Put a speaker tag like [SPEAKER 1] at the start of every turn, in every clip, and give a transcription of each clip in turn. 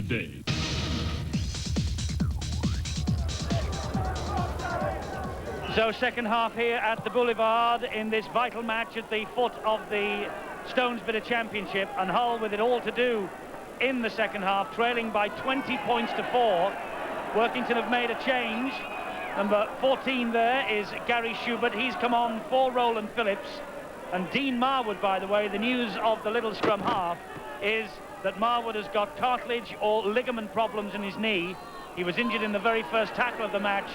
[SPEAKER 1] day.
[SPEAKER 2] So second half here at the Boulevard in this vital match at the foot of the Stonesbitter Championship, and Hull with it all to do in the second half, trailing by 20 points to 4. Workington have made a change. Number 14 there is Gary Schubert. He's come on for Roland Phillips. And Dean Marwood, by the way, the news of the little scrum half is that Marwood has got cartilage or ligament problems in his knee. He was injured in the very first tackle of the match,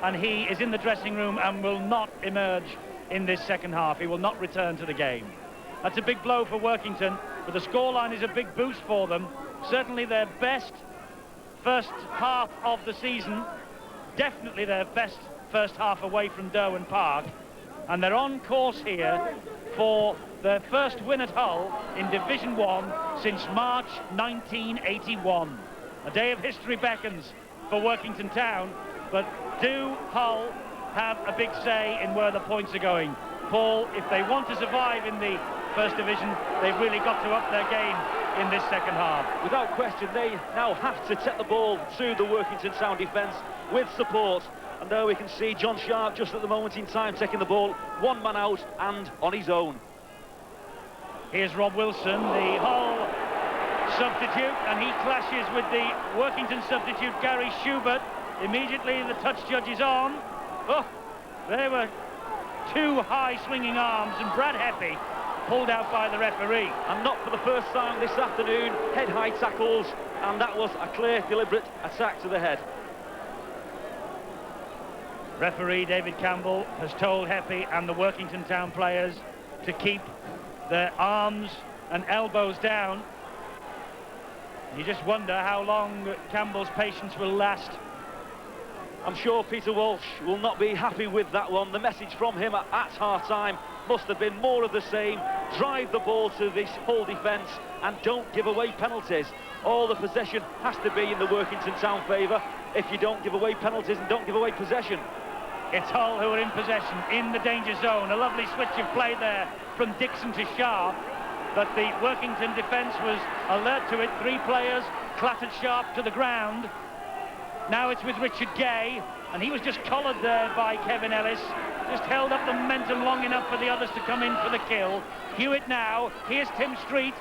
[SPEAKER 2] and he is in the dressing room and will not emerge in this second half. He will not return to the game. That's a big blow for Workington, but the scoreline is a big boost for them. Certainly their best first half of the season, definitely their best first half away from Derwent Park, and they're on course here for their first win at Hull in Division 1 since March 1981. A day of history beckons for Workington Town, but do Hull have a big say in where the points are going? Paul, if they want to survive in the First Division, they've really got to up their game in this second half.
[SPEAKER 3] Without question, they now have to take the ball through the Workington Town defence with support. And there we can see John Sharp just at the moment in time taking the ball, one man out and on his own.
[SPEAKER 2] Here's Rob Wilson, the Hull substitute, and he clashes with the Workington substitute, Gary Schubert. Immediately the touch judge is on. Oh, there were two high swinging arms, and Brad Heppy pulled out by the referee.
[SPEAKER 3] And not for the first time this afternoon, head-high tackles, and that was a clear, deliberate attack to the head.
[SPEAKER 2] Referee David Campbell has told Heppy and the Workington Town players to keep their arms and elbows down. You just wonder how long Campbell's patience will last.
[SPEAKER 3] I'm sure Peter Walsh will not be happy with that one. The message from him at half-time must have been more of the same. Drive the ball to this Hull defence and don't give away penalties. All the possession has to be in the Workington Town favour if you don't give away penalties and don't give away possession.
[SPEAKER 2] It's Hull who are in possession, in the danger zone. A lovely switch of play there from Dixon to Sharp, but the Workington defence was alert to it. Three players clattered Sharp to the ground. Now it's with Richard Gay, and he was just collared there by Kevin Ellis. Just held up the momentum long enough for the others to come in for the kill. Hewitt now, here's Tim Street.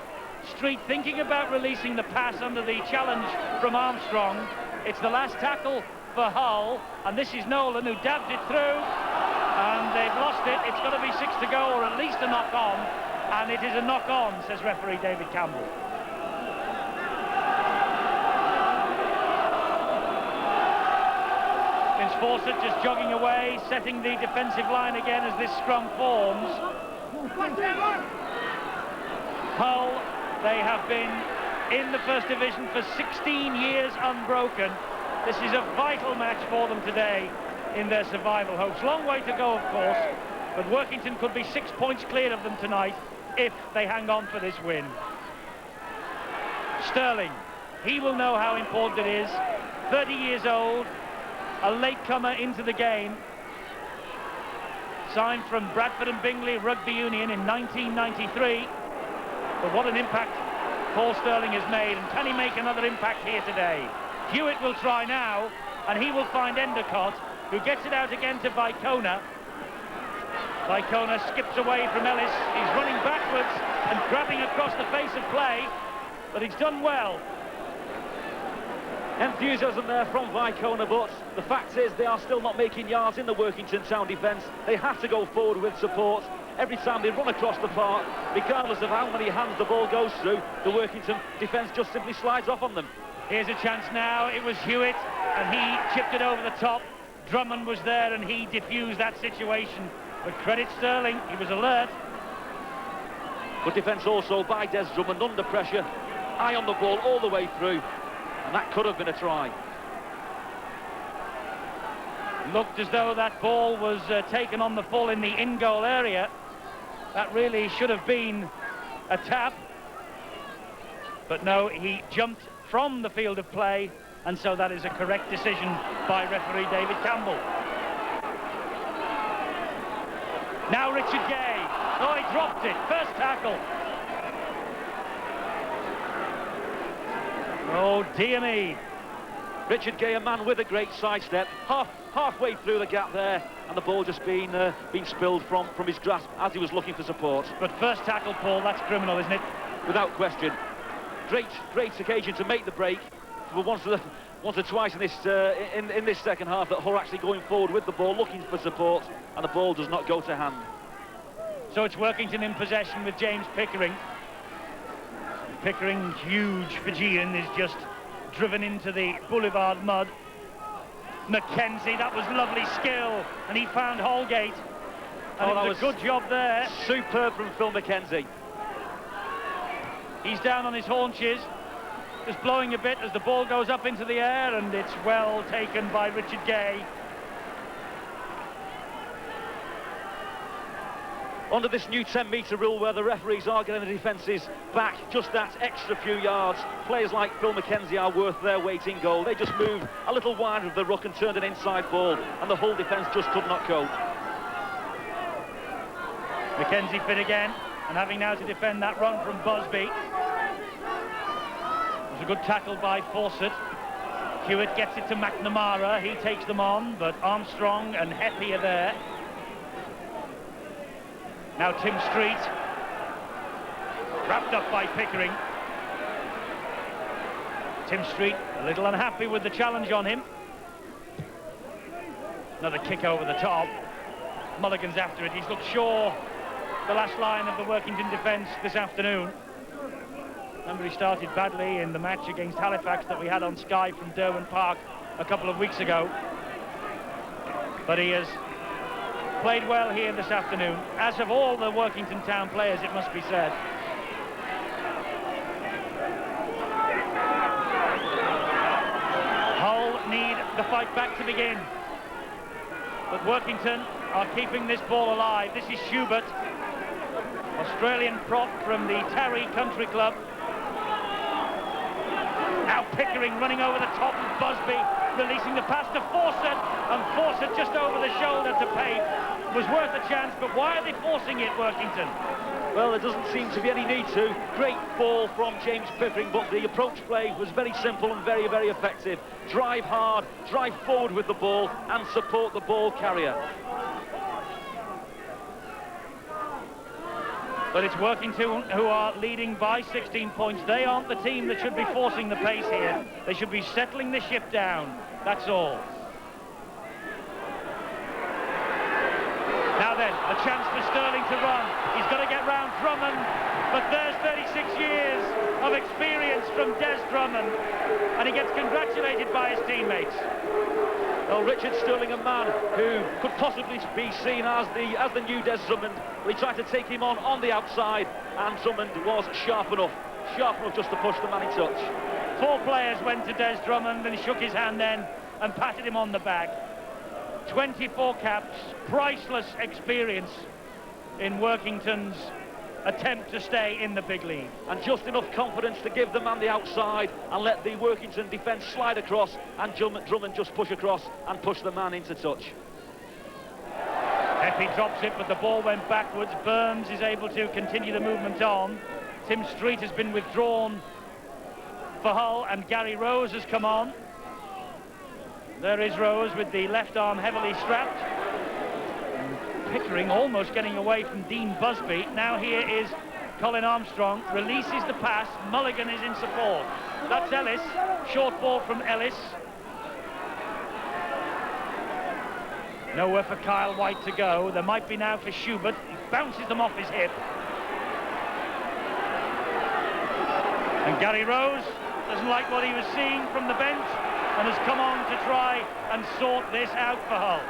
[SPEAKER 2] Street thinking about releasing the pass under the challenge from Armstrong. It's the last tackle for Hull, and this is Nolan who dabbed it through, and they've lost it. It's got to be 6 to go, or at least a knock-on, and it is a knock-on, says referee David Campbell. Vince Fawcett just jogging away, setting the defensive line again as this scrum forms. Hull, they have been in the First Division for 16 years unbroken. This is a vital match for them today in their survival hopes. Long way to go, of course, but Workington could be 6 points clear of them tonight if they hang on for this win. Sterling, he will know how important it is. 30 years old, a latecomer into the game. Signed from Bradford and Bingley Rugby Union in 1993. But what an impact Paul Sterling has made, and can he make another impact here today? Hewitt will try now, and he will find Endicott, who gets it out again to Vicona. Vicona skips away from Ellis. He's running backwards and grabbing across the face of play, but he's done well.
[SPEAKER 3] Enthusiasm there from Vicona, but the fact is they are still not making yards in the Workington Town defence. They have to go forward with support. Every time they run across the park, regardless of how many hands the ball goes through, the Workington defence just simply slides off on them.
[SPEAKER 2] Here's a chance now. It was Hewitt, and he chipped it over the top. Drummond was there, and he diffused that situation. But credit Sterling, he was alert.
[SPEAKER 3] Good defence also by Des Drummond under pressure. Eye on the ball all the way through. And that could have been a try.
[SPEAKER 2] Looked as though that ball was taken on the full in the in-goal area. That really should have been a tap. But no, he jumped from the field of play, and so that is a correct decision by referee David Campbell. Now Richard Gay. Oh, he dropped it. First tackle. Oh, dear me.
[SPEAKER 3] Richard Gay, a man with a great sidestep, halfway through the gap there, and the ball just been spilled from his grasp as he was looking for support.
[SPEAKER 2] But first tackle, Paul, that's criminal, isn't it?
[SPEAKER 3] Without question. Great occasion to make the break. For once or twice in this second half that Hull actually going forward with the ball, looking for support, and the ball does not go to hand.
[SPEAKER 2] So it's Workington in possession with James Pickering. Pickering, huge Fijian, is just driven into the boulevard mud. Mackenzie, that was lovely skill, and he found Holgate. And it was a good job there.
[SPEAKER 3] Superb from Phil Mackenzie.
[SPEAKER 2] He's down on his haunches, just blowing a bit as the ball goes up into the air, and it's well taken by Richard Gay.
[SPEAKER 3] Under this new 10-metre rule where the referees are getting the defences back just that extra few yards, players like Phil Mackenzie are worth their weight in gold. They just moved a little wide of the ruck and turned an inside ball, and the Hull defence just could not cope.
[SPEAKER 2] Mackenzie fit again, and having now to defend that run from Busby. It was a good tackle by Fawcett. Hewitt gets it to McNamara. He takes them on, but Armstrong and Heppy are there. Now Tim Street, wrapped up by Pickering. Tim Street a little unhappy with the challenge on him. Another kick over the top. Mulligan's after it. He's looked sure, the last line of the Workington defence this afternoon. Remember, he started badly in the match against Halifax that we had on Sky from Derwent Park a couple of weeks ago. But he has played well here this afternoon, as have all the Workington Town players, it must be said. Hull need the fight back to begin, but Workington are keeping this ball alive. This is Schubert, Australian prop from the Tarry Country Club. Now Pickering running over the top of Busby, releasing the pass to Fawcett, and Fawcett just over the shoulder to Pate. Was worth a chance, but why are they forcing it, Workington?
[SPEAKER 3] Well, there doesn't seem to be any need to. Great ball from James Pickering, but the approach play was very simple and very, very effective. Drive hard, drive forward with the ball, and support the ball carrier.
[SPEAKER 2] But it's Workington who are leading by 16 points. They aren't the team that should be forcing the pace here. They should be settling the ship down. That's all. Now then, a chance for Sterling to run. He's got to get round Drummond, but there's 36 years of experience from Des Drummond, and he gets congratulated by his teammates.
[SPEAKER 3] Well, Richard Sterling, a man who could possibly be seen as the new Des Drummond. He tried to take him on the outside, and Drummond was sharp enough just to push the man in touch.
[SPEAKER 2] 4 players went to Des Drummond, and he shook his hand then and patted him on the back. 24 caps, priceless experience in Workington's attempt to stay in the big league.
[SPEAKER 3] And just enough confidence to give the man the outside and let the Workington defence slide across, and Drummond just push across and push the man into touch.
[SPEAKER 2] Heppy drops it, but the ball went backwards. Burns is able to continue the movement on. Tim Street has been withdrawn for Hull, and Gary Rose has come on. There is Rose with the left arm heavily strapped. Pickering almost getting away from Dean Busby. Now here is Colin Armstrong, releases the pass. Mulligan is in support. That's Ellis. Short ball from Ellis. Nowhere for Kyle White to go. There might be now for Schubert. He bounces them off his hip. And Gary Rose doesn't like what he was seeing from the bench and has come on to try and sort this out for Hull.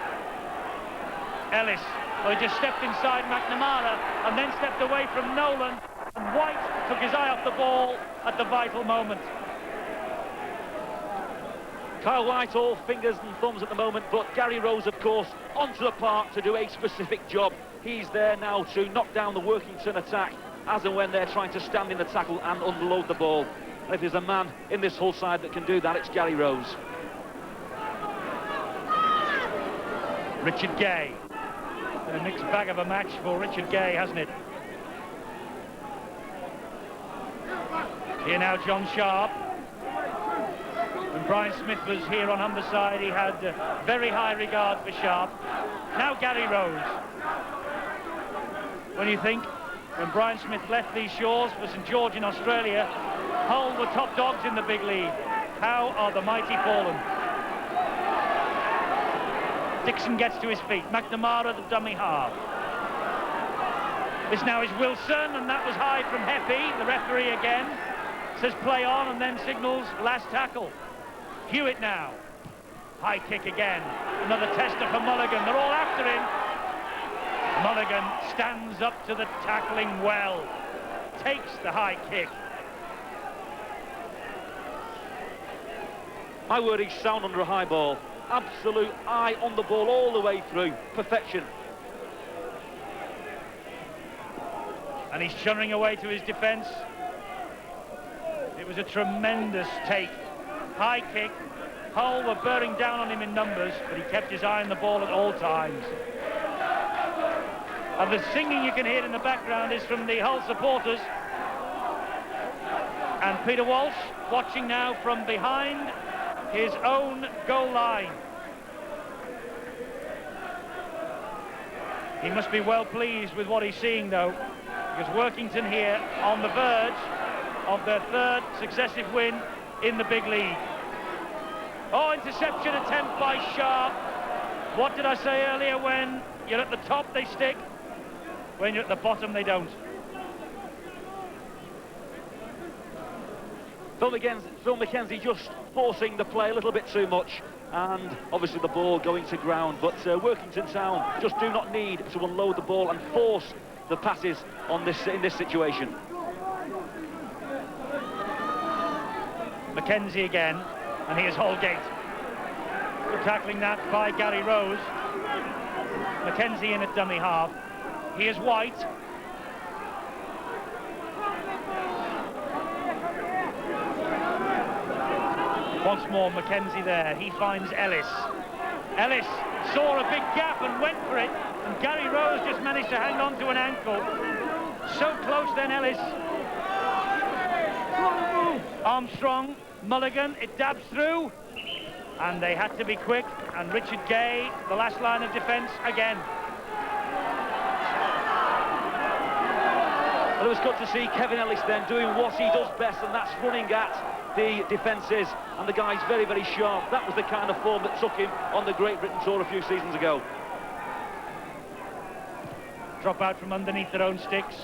[SPEAKER 2] Ellis, well, he just stepped inside McNamara and then stepped away from Nolan, and White took his eye off the ball at the vital moment.
[SPEAKER 3] Kyle White all fingers and thumbs at the moment, but Gary Rose, of course, onto the park to do a specific job. He's there now to knock down the Workington attack as and when they're trying to stand in the tackle and unload the ball. And if there's a man in this Hull side that can do that, it's Gary Rose.
[SPEAKER 2] Richard Gay. Been a mixed bag of a match for Richard Gay, hasn't it? Here now John Sharp. Brian Smith was here on Humberside. He had very high regard for Sharp. Now Gary Rose. When you think, when Brian Smith left these shores for St George in Australia, Hull were top dogs in the big league. How are the mighty fallen? Dixon gets to his feet. McNamara, the dummy half. This now is Wilson, and that was high from Heppy. The referee again says play on and then signals last tackle. Hewitt now. High kick again. Another tester for Mulligan. They're all after him. Mulligan stands up to the tackling well. Takes the high kick.
[SPEAKER 3] My word, he's sound under a high ball. Absolute eye on the ball all the way through. Perfection.
[SPEAKER 2] And he's chunnering away to his defence. It was a tremendous take. High kick. Hull were bearing down on him in numbers, but he kept his eye on the ball at all times. And the singing you can hear in the background is from the Hull supporters. And Peter Walsh watching now from behind his own goal line. He must be well pleased with what he's seeing, though, because Workington here on the verge of their third successive win in the big league. Oh, interception attempt by Sharp. What did I say earlier? When you're at the top, they stick. When you're at the bottom, they don't.
[SPEAKER 3] Phil McKenzie just forcing the play a little bit too much, and obviously the ball going to ground. But Workington Town just do not need to unload the ball and force the passes on in this situation.
[SPEAKER 2] McKenzie again, and here's Holgate. Good tackling that by Gary Rose. McKenzie in at dummy half. Here's White. Once more McKenzie there. He finds Ellis. Ellis saw a big gap and went for it, and Gary Rose just managed to hang on to an ankle. So close then, Ellis. Armstrong, Mulligan, it dabs through, and they had to be quick, and Richard Gay, the last line of defence again.
[SPEAKER 3] Well, it was good to see Kevin Ellis then doing what he does best, and that's running at the defences, and the guy's very, very sharp. That was the kind of form that took him on the Great Britain Tour a few seasons ago.
[SPEAKER 2] Drop out from underneath their own sticks.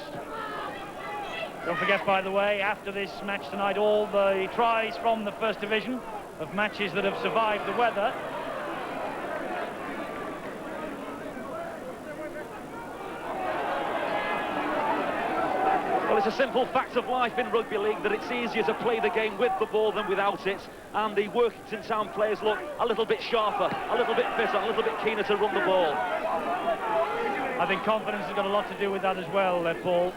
[SPEAKER 2] Don't forget, by the way, after this match tonight, all the tries from the First Division of matches that have survived the weather.
[SPEAKER 3] Well, it's a simple fact of life in rugby league that it's easier to play the game with the ball than without it, and the Workington Town players look a little bit sharper, a little bit fitter, a little bit keener to run the ball.
[SPEAKER 2] I think confidence has got a lot to do with that as well, Paul.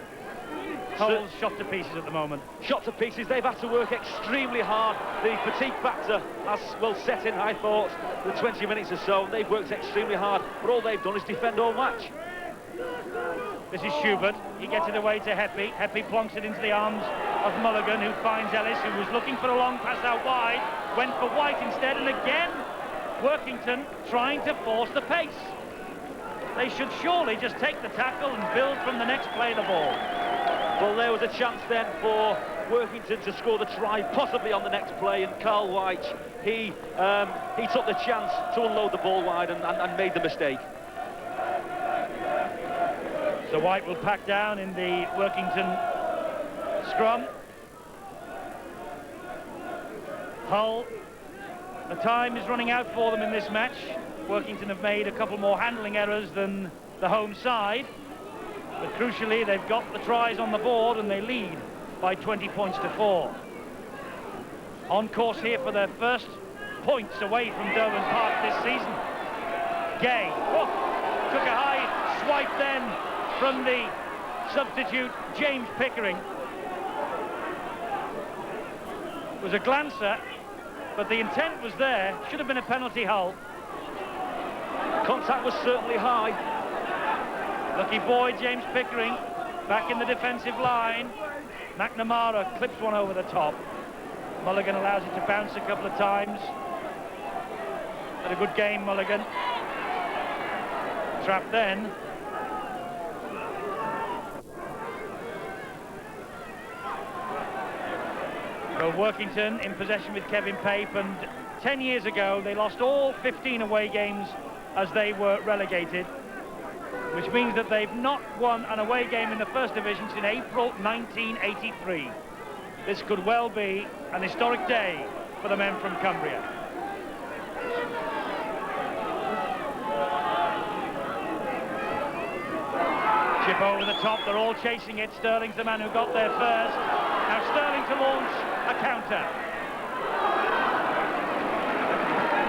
[SPEAKER 2] Hull's shot to pieces at the moment.
[SPEAKER 3] Shot to pieces. They've had to work extremely hard. The fatigue factor has, well, set in, I thought, the 20 minutes or so. They've worked extremely hard, but all they've done is defend all match.
[SPEAKER 2] This is Schubert. He gets it away to Heppy. Heppy plonks it into the arms of Mulligan, who finds Ellis, who was looking for a long pass out wide. Went for White instead, and again, Workington trying to force the pace. They should surely just take the tackle and build from the next play the ball.
[SPEAKER 3] Well, there was a chance then for Workington to score the try, possibly on the next play, and Carl White, he took the chance to unload the ball wide and made the mistake.
[SPEAKER 2] So White will pack down in the Workington scrum. Hull, the time is running out for them in this match. Workington have made a couple more handling errors than the home side. But crucially, they've got the tries on the board and they lead by 20 points to 4. On course here for their first points away from Durban Park this season. Gay took a high swipe then from the substitute James Pickering. It was a glancer, but the intent was there. Should have been a penalty, Hull.
[SPEAKER 3] Contact was certainly high.
[SPEAKER 2] Lucky boy, James Pickering, back in the defensive line. McNamara clips one over the top. Mulligan allows it to bounce a couple of times. Had a good game, Mulligan. Trap then. So Workington in possession with Kevin Pape, and 10 years ago they lost all 15 away games as they were relegated, which means that they've not won an away game in the First Division since April 1983. This could well be an historic day for the men from Cumbria. Chip over the top, they're all chasing it. Sterling's the man who got there first. Now Sterling to launch a counter.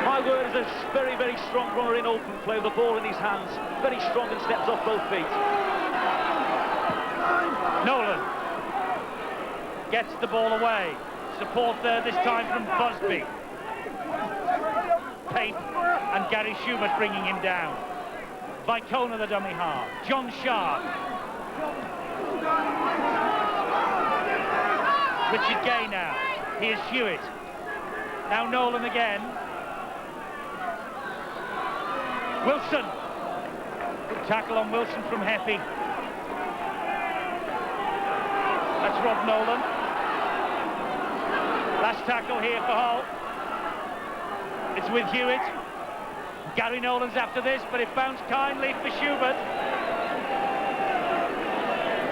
[SPEAKER 3] My word, is a very, very strong runner in open play with the ball in his hands. Very strong and steps off both feet.
[SPEAKER 2] Nolan gets the ball away. Support there this time from Busby. Pape and Gary Schubert bringing him down. Vicona the dummy half. John Sharp. Richard Gay now. Here's Hewitt. Now Nolan again. Wilson. Good tackle on Wilson from Heffy. That's Rob Nolan. Last tackle here for Hull. It's with Hewitt. Gary Nolan's after this, but it bounced kindly for Schubert.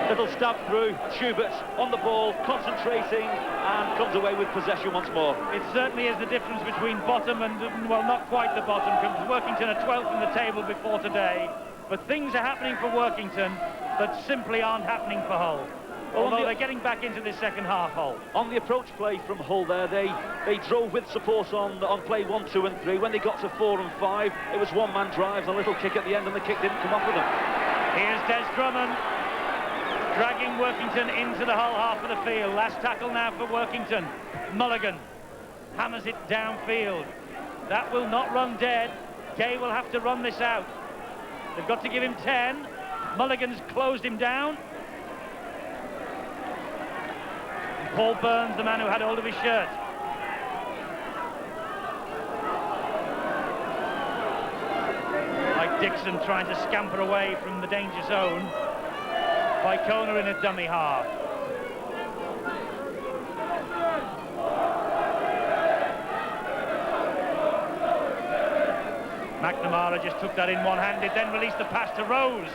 [SPEAKER 3] Little stab through. Schubert on the ball, concentrating, and comes away with possession once more.
[SPEAKER 2] It certainly is the difference between bottom and, well, not quite the bottom, because Workington are 12th in the table before today. But things are happening for Workington that simply aren't happening for Hull. Although they're getting back into this second half, Hull.
[SPEAKER 3] On the approach play from Hull there, they drove with support on play 1, 2 and 3. When they got to 4 and 5, it was one-man drives, a little kick at the end, and the kick didn't come off with them.
[SPEAKER 2] Here's Des Drummond, dragging Workington into the Hull half of the field. Last tackle now for Workington. Mulligan hammers it downfield. That will not run dead. Gay will have to run this out. They've got to give him 10. Mulligan's closed him down. Paul Burns, the man who had hold of his shirt. Mike Dixon trying to scamper away from the danger zone. Vicona in a dummy half. McNamara just took that in one-handed, then released the pass to Rose.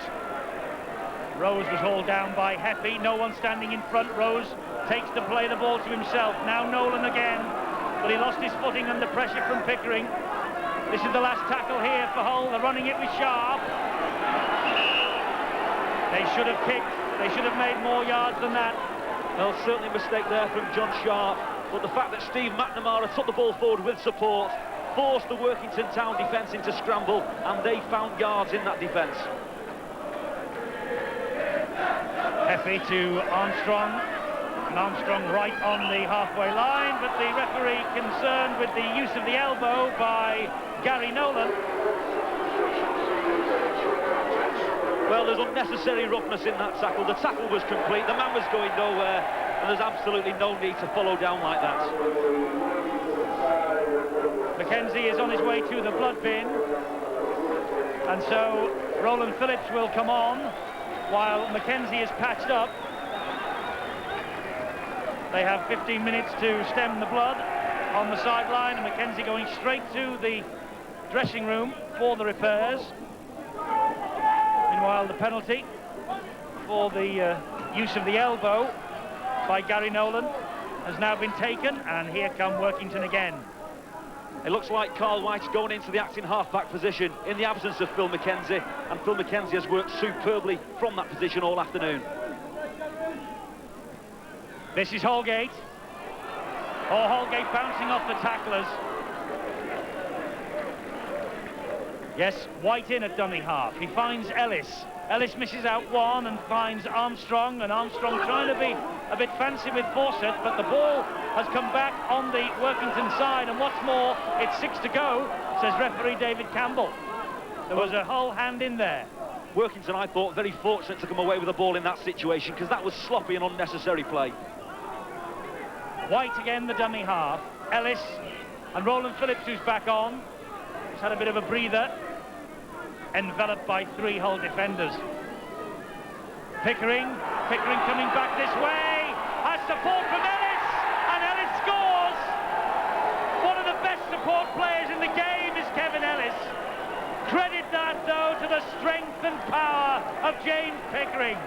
[SPEAKER 2] Rose was hauled down by Heffy. No one standing in front. Rose takes the ball to himself. Now Nolan again, but he lost his footing under pressure from Pickering. This is the last tackle here for Hull. They're running it with Sharp. They should have kicked. They should have made more yards than that.
[SPEAKER 3] Well, certainly a mistake there from John Sharp, but the fact that Steve McNamara took the ball forward with support forced the Workington Town defence into scramble, and they found yards in that defence.
[SPEAKER 2] Heffy to Armstrong, and Armstrong right on the halfway line, but the referee concerned with the use of the elbow by Gary Nolan.
[SPEAKER 3] Well, there's unnecessary roughness in that tackle. The tackle was complete, the man was going nowhere, and there's absolutely no need to follow down like that.
[SPEAKER 2] Mackenzie is on his way to the blood bin, and so Roland Phillips will come on while Mackenzie is patched up. They have 15 minutes to stem the blood on the sideline, and Mackenzie going straight to the dressing room for the repairs. Meanwhile, the penalty for the use of the elbow by Gary Nolan has now been taken, and here come Workington again.
[SPEAKER 3] It looks like Carl White's going into the acting half-back position in the absence of Phil Mackenzie, and Phil Mackenzie has worked superbly from that position all afternoon.
[SPEAKER 2] This is Holgate. Oh, Holgate bouncing off the tacklers. Yes, White in at dummy half. He finds Ellis. Ellis misses out one and finds Armstrong, and Armstrong trying to be a bit fancy with Fawcett, but the ball has come back on the Workington side, and what's more, it's 6 to go, says referee David Campbell. There was a whole hand in there.
[SPEAKER 3] Workington, I thought, very fortunate to come away with the ball in that situation, because that was sloppy and unnecessary play.
[SPEAKER 2] White again, the dummy half. Ellis and Roland Phillips, who's back on. He's had a bit of a breather. Enveloped by 3 Hull defenders. Pickering coming back this way. Has support from Ellis, and Ellis scores. One of the best support players in the game is Kevin Ellis. Credit that, though, to the strength and power of James Pickering.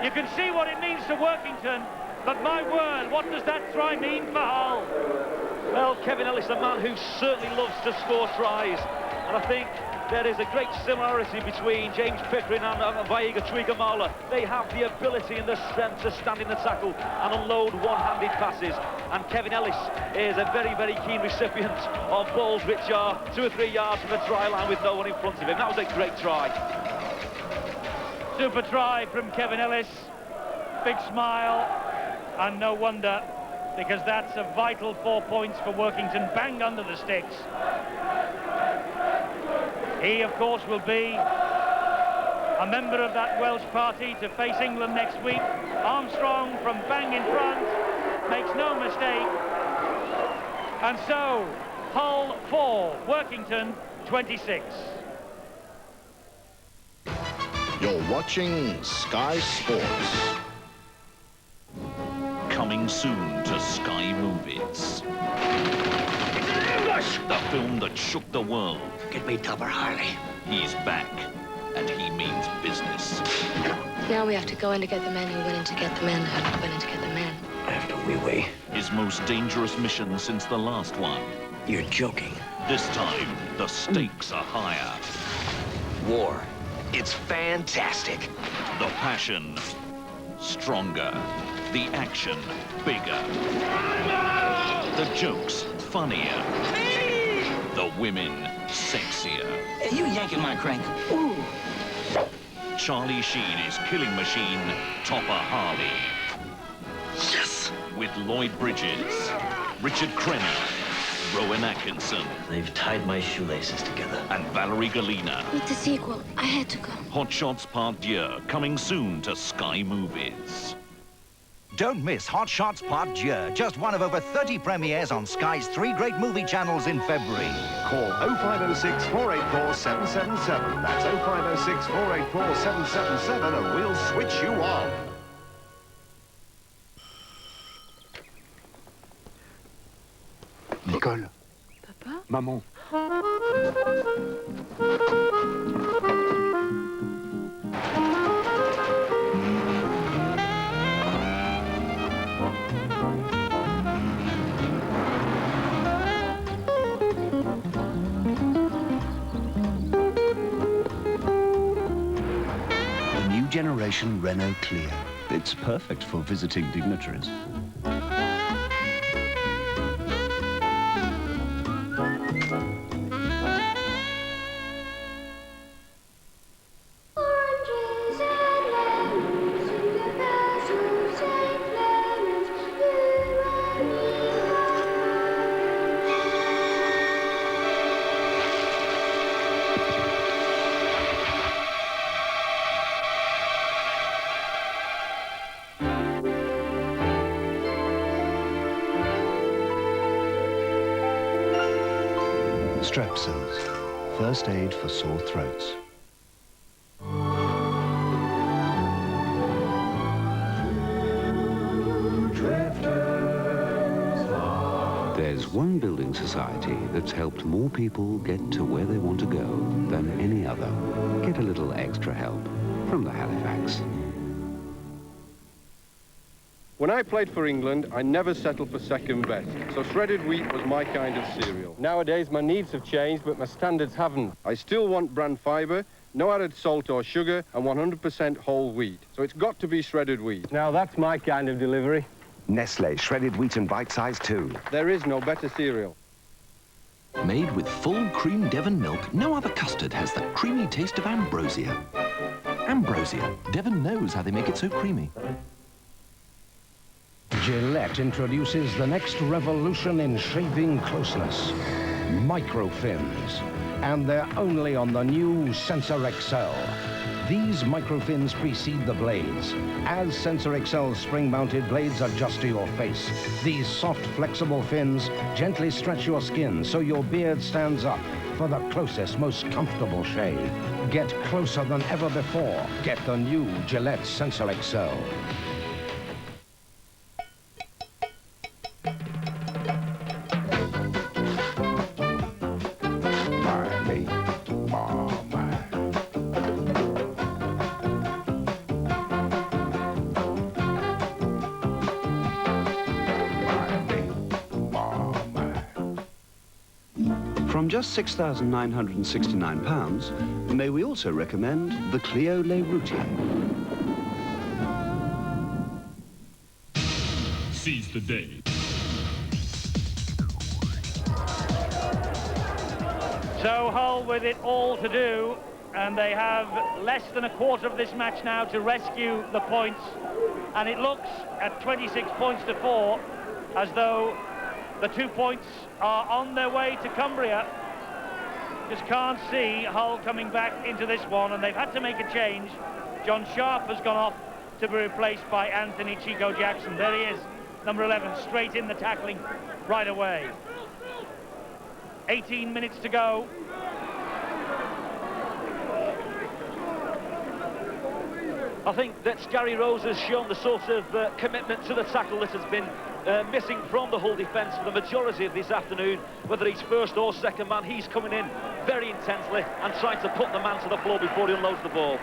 [SPEAKER 2] You can see what it means to Workington, but my word, what does that try mean for Hull?
[SPEAKER 3] Well, Kevin Ellis, a man who certainly loves to score tries, and I think there is a great similarity between James Pickering and Vaiga Trigamala. They have the ability and the strength to stand in the tackle and unload one-handed passes. And Kevin Ellis is a very, very keen recipient of balls which are 2 or 3 yards from the try line with no one in front of him. That was a great try.
[SPEAKER 2] Super try from Kevin Ellis. Big smile, and no wonder, because that's a vital 4 points for Workington, bang under the sticks. He, of course, will be a member of that Welsh party to face England next week. Armstrong from bang in front, makes no mistake. And so, Hull 4, Workington 26.
[SPEAKER 1] You're watching Sky Sports.
[SPEAKER 4] Coming soon to Sky Movies. The film that shook the world.
[SPEAKER 5] Get me Tupper, Harley.
[SPEAKER 4] He's back, and he means business.
[SPEAKER 6] Now we have to go in to get the men who went in to get the men who went in to get the men.
[SPEAKER 5] After we wait.
[SPEAKER 4] His most dangerous mission since the last one.
[SPEAKER 5] You're joking.
[SPEAKER 4] This time, the stakes are higher.
[SPEAKER 5] War. It's fantastic.
[SPEAKER 4] The passion, stronger. The action, bigger. The jokes, funnier. The women, sexier.
[SPEAKER 5] Hey, you yanking my crank. Ooh.
[SPEAKER 4] Charlie Sheen is killing machine, Topper Harley.
[SPEAKER 5] Yes!
[SPEAKER 4] With Lloyd Bridges, Richard Crenna, Rowan Atkinson.
[SPEAKER 5] They've tied my shoelaces together.
[SPEAKER 4] And Valerie Galina.
[SPEAKER 6] With the sequel, I had to go.
[SPEAKER 4] Hot Shots Part Deux, coming soon to Sky Movies.
[SPEAKER 7] Don't miss Hot Shots Part Deux, just one of over 30 premieres on Sky's 3 great movie channels in February.
[SPEAKER 8] Call 0506 484 777. That's 0506 484 777 and we'll switch you on.
[SPEAKER 9] Nicole.
[SPEAKER 6] Papa?
[SPEAKER 9] Maman. Generation Renault Clio. It's perfect for visiting dignitaries. Strepsils, first aid for sore throats.
[SPEAKER 10] There's one building society that's helped more people get to where they want to go than any other. Get a little extra help from the Halifax.
[SPEAKER 11] When I played for England, I never settled for second best, so shredded wheat was my kind of cereal. Nowadays, my needs have changed, but my standards haven't. I still want bran fibre, no added salt or sugar, and 100% whole wheat. So it's got to be shredded wheat. Now that's my kind of delivery.
[SPEAKER 8] Nestle, shredded wheat and bite size too.
[SPEAKER 11] There is no better cereal.
[SPEAKER 12] Made with full cream Devon milk, no other custard has the creamy taste of Ambrosia. Ambrosia. Devon knows how they make it so creamy.
[SPEAKER 13] Gillette introduces the next revolution in shaving closeness. Microfins. And they're only on the new Sensor XL. These microfins precede the blades. As Sensor Excel's spring-mounted blades adjust to your face, these soft, flexible fins gently stretch your skin so your beard stands up for the closest, most comfortable shave. Get closer than ever before. Get the new Gillette Sensor Excel.
[SPEAKER 9] From just £6,969, may we also recommend the Clio Le Routier.
[SPEAKER 14] Seize the day.
[SPEAKER 2] So Hull with it all to do, and they have less than a quarter of this match now to rescue the points, and it looks at 26 points to 4 as though the 2 points are on their way to Cumbria. Just can't see Hull coming back into this one, and they've had to make a change. John Sharp has gone off to be replaced by Anthony Chico Jackson. There he is, number 11, straight in the tackling right away. 18 minutes to go.
[SPEAKER 3] I think that Gary Rose has shown the sort of commitment to the tackle that has been missing from the Hull defence for the majority of this afternoon. Whether he's first or second man, he's coming in very intensely and trying to put the man to the floor before he unloads the ball.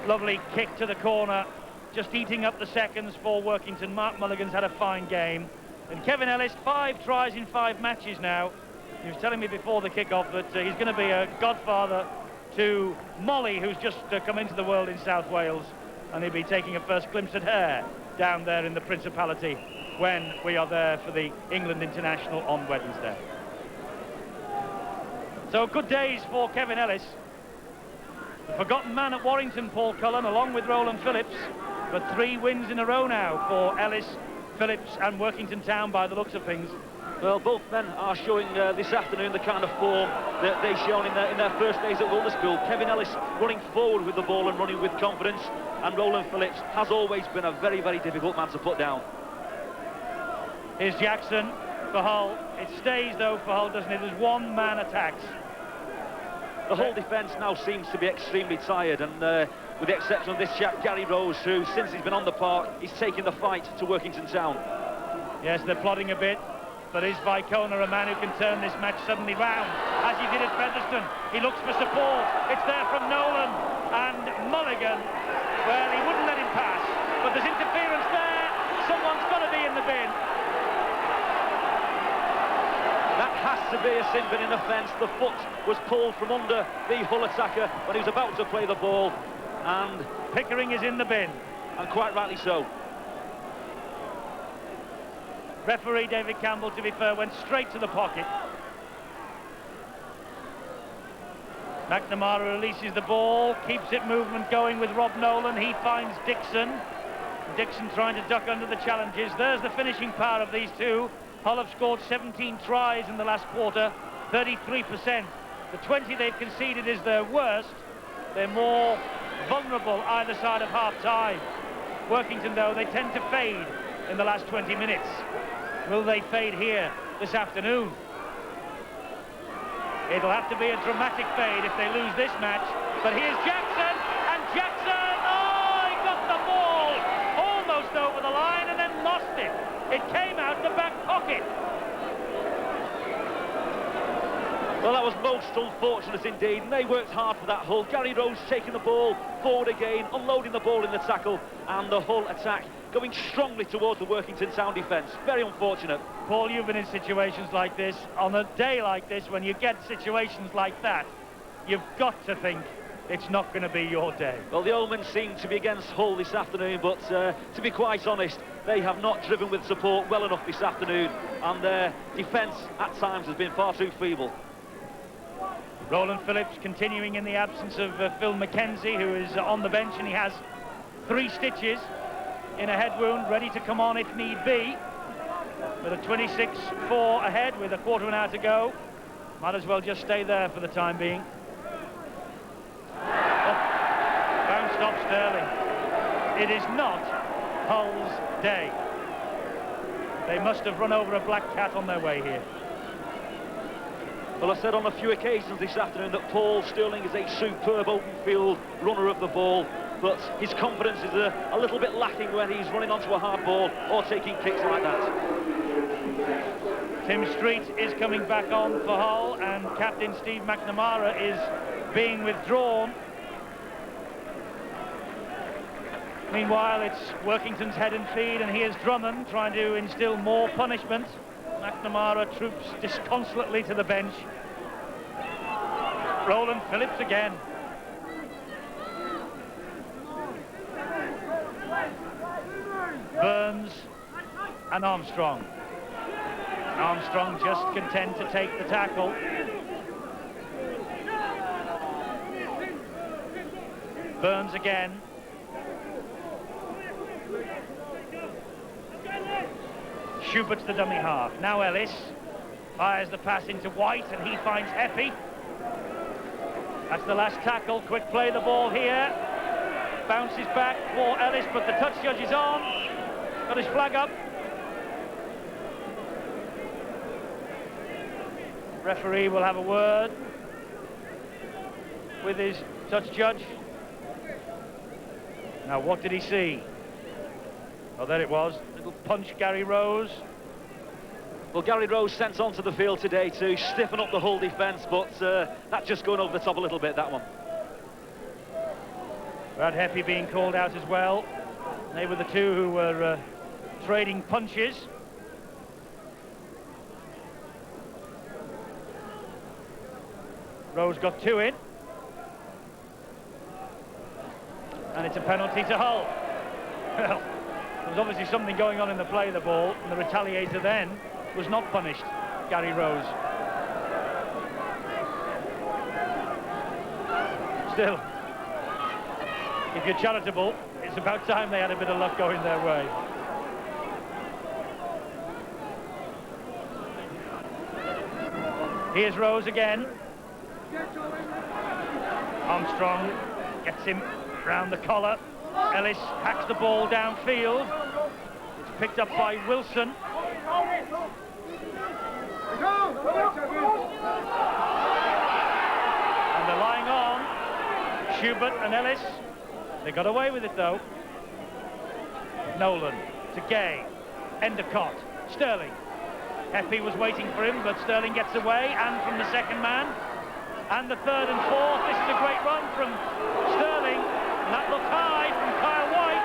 [SPEAKER 2] Lovely kick to the corner, just eating up the seconds for Workington. Mark Mulligan's had a fine game. And Kevin Ellis, 5 tries in 5 matches now. He was telling me before the kick-off that he's going to be a godfather to Molly, who's just come into the world in South Wales, and he'll be taking a first glimpse at her down there in the Principality when we are there for the England International on Wednesday. So good days for Kevin Ellis. The forgotten man at Warrington, Paul Cullen, along with Roland Phillips, but 3 wins in a row now for Ellis, Phillips and Workington Town by the looks of things.
[SPEAKER 3] Well, both men are showing this afternoon the kind of form that they've shown in their first days at Wilderspool. Kevin Ellis running forward with the ball and running with confidence, and Roland Phillips has always been a very, very difficult man to put down.
[SPEAKER 2] Here's Jackson for Hull. It stays, though, for Hull, doesn't it? There's 1-man attacks.
[SPEAKER 3] The Hull defence now seems to be extremely tired, and with the exception of this chap, Gary Rose, who, since he's been on the park, he's taking the fight to Workington Town.
[SPEAKER 2] Yes, they're plodding a bit. But is Vicona a man who can turn this match suddenly round, as he did at Featherstone? He looks for support. It's there from Nolan and Mulligan. Well, he wouldn't let him pass, but there's interference there. Someone's got to be in the bin. That has to be a sin bin in offence. The foot was pulled from under the Hull attacker when he was about to play the ball, and Pickering is in the bin.
[SPEAKER 3] And quite rightly so.
[SPEAKER 2] Referee David Campbell, to be fair, went straight to the pocket. McNamara releases the ball, keeps it movement going with Rob Nolan. He finds Dixon. Dixon trying to duck under the challenges. There's the finishing power of these two. Hull have scored 17 tries in the last quarter, 33%. The 20 they've conceded is their worst. They're more vulnerable either side of half-time. Workington, though, they tend to fade in the last 20 minutes. Will they fade here this afternoon? It'll have to be a dramatic fade if they lose this match. But here's Jackson, and Jackson, oh, he got the ball almost over the line and then lost it. It came out the back pocket.
[SPEAKER 3] Well, that was most unfortunate indeed, and they worked hard for that Hull. Gary Rose taking the ball forward again, unloading the ball in the tackle, and the Hull attack going strongly towards the Workington Town defence. Very unfortunate.
[SPEAKER 2] Paul, you've been in situations like this. On a day like this, when you get situations like that, you've got to think it's not going to be your day.
[SPEAKER 3] Well, the omens seem to be against Hull this afternoon, but to be quite honest, they have not driven with support well enough this afternoon, and their defence at times has been far too feeble.
[SPEAKER 2] Roland Phillips continuing in the absence of Phil McKenzie, who is on the bench, and he has 3 stitches in a head wound, ready to come on if need be. With a 26-4 ahead, with a quarter of an hour to go. Might as well just stay there for the time being. stop Sterling. It is not Hull's day. They must have run over a black cat on their way here.
[SPEAKER 3] Well, I said on a few occasions this afternoon that Paul Sterling is a superb open field runner of the ball, but his confidence is a little bit lacking when he's running onto a hard ball or taking kicks like that.
[SPEAKER 2] Tim Street is coming back on for Hull, and Captain Steve McNamara is being withdrawn. Meanwhile, it's Workington's head and feed, and here's Drummond trying to instill more punishment. McNamara troops disconsolately to the bench. Roland Phillips again. Burns and Armstrong. Armstrong just content to take the tackle. Burns again. Schubert's the dummy half. Now Ellis fires the pass into White, and he finds Eppie. That's the last tackle. Quick play the ball here. Bounces back for Ellis, but the touch judge is on. Got his flag up. Referee will have a word with his touch judge. Now, what did he see? Oh, there it was. Little punch, Gary Rose.
[SPEAKER 3] Well, Gary Rose sent onto the field today to stiffen up the Hull defence, but that's just going over the top a little bit, that one.
[SPEAKER 2] Brad Heppy being called out as well. They were the two who were trading punches. Rose got two in. And it's a penalty to Hull. Well, there was obviously something going on in the play of the ball, and the retaliator then was not punished, Gary Rose. Still, if you're charitable, it's about time they had a bit of luck going their way. Here's Rose again. Armstrong gets him round the collar. Ellis hacks the ball downfield. It's picked up by Wilson. And they're lying on. Schubert and Ellis. They got away with it though. Nolan to Gay. Endicott. Sterling. Heppy was waiting for him, but Sterling gets away, and from the second man. And the third and fourth. This is a great run from Sterling. And that looks high from Kyle White.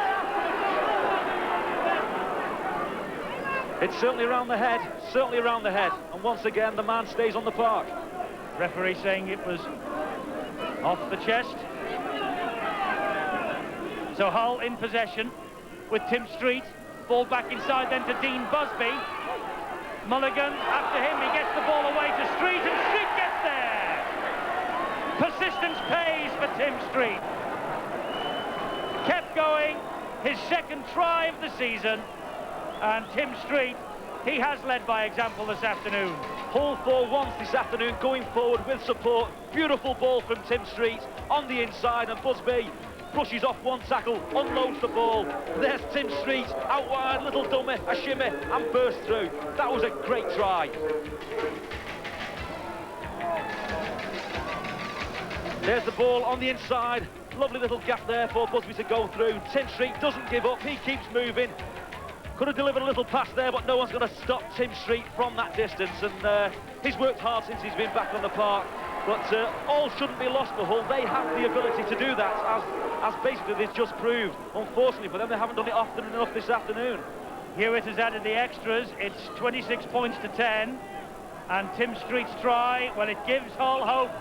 [SPEAKER 3] It's certainly around the head, certainly around the head. And once again, the man stays on the park.
[SPEAKER 2] Referee saying it was off the chest. So Hull in possession with Tim Street. Ball back inside then to Dean Busby. Mulligan after him, he gets the ball away to Street, and Street gets there. Persistence pays for Tim Street. Kept going, his second try of the season, and Tim Street, he has led by example this afternoon.
[SPEAKER 3] Hull for once this afternoon, going forward with support. Beautiful ball from Tim Street on the inside, and Busby brushes off one tackle, unloads the ball. There's Tim Street, out wide, little dummy, a shimmy, and burst through. That was a great try. There's the ball on the inside. Lovely little gap there for Busby to go through. Tim Street doesn't give up, he keeps moving. Could have delivered a little pass there, but no one's going to stop Tim Street from that distance, and he's worked hard since he's been back on the park. But all shouldn't be lost for Hull. They have the ability to do that, as basically they've just proved. Unfortunately for them, they haven't done it often enough this afternoon.
[SPEAKER 2] Hewitt has added the extras. It's 26 points to 10. And Tim Street's try, well, it gives Hull hope.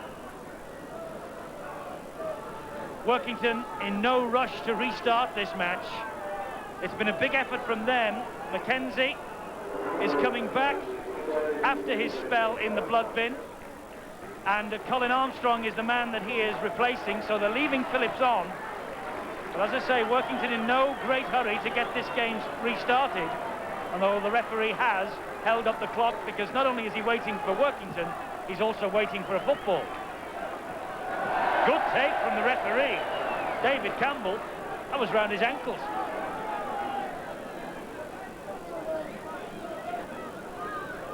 [SPEAKER 2] Workington in no rush to restart this match. It's been a big effort from them. Mackenzie is coming back after his spell in the blood bin. And Colin Armstrong is the man that he is replacing, so they're leaving Phillips on. But as I say, Workington in no great hurry to get this game restarted, although the referee has held up the clock, because not only is he waiting for Workington, he's also waiting for a football. Good take from the referee. David Campbell, that was round his ankles.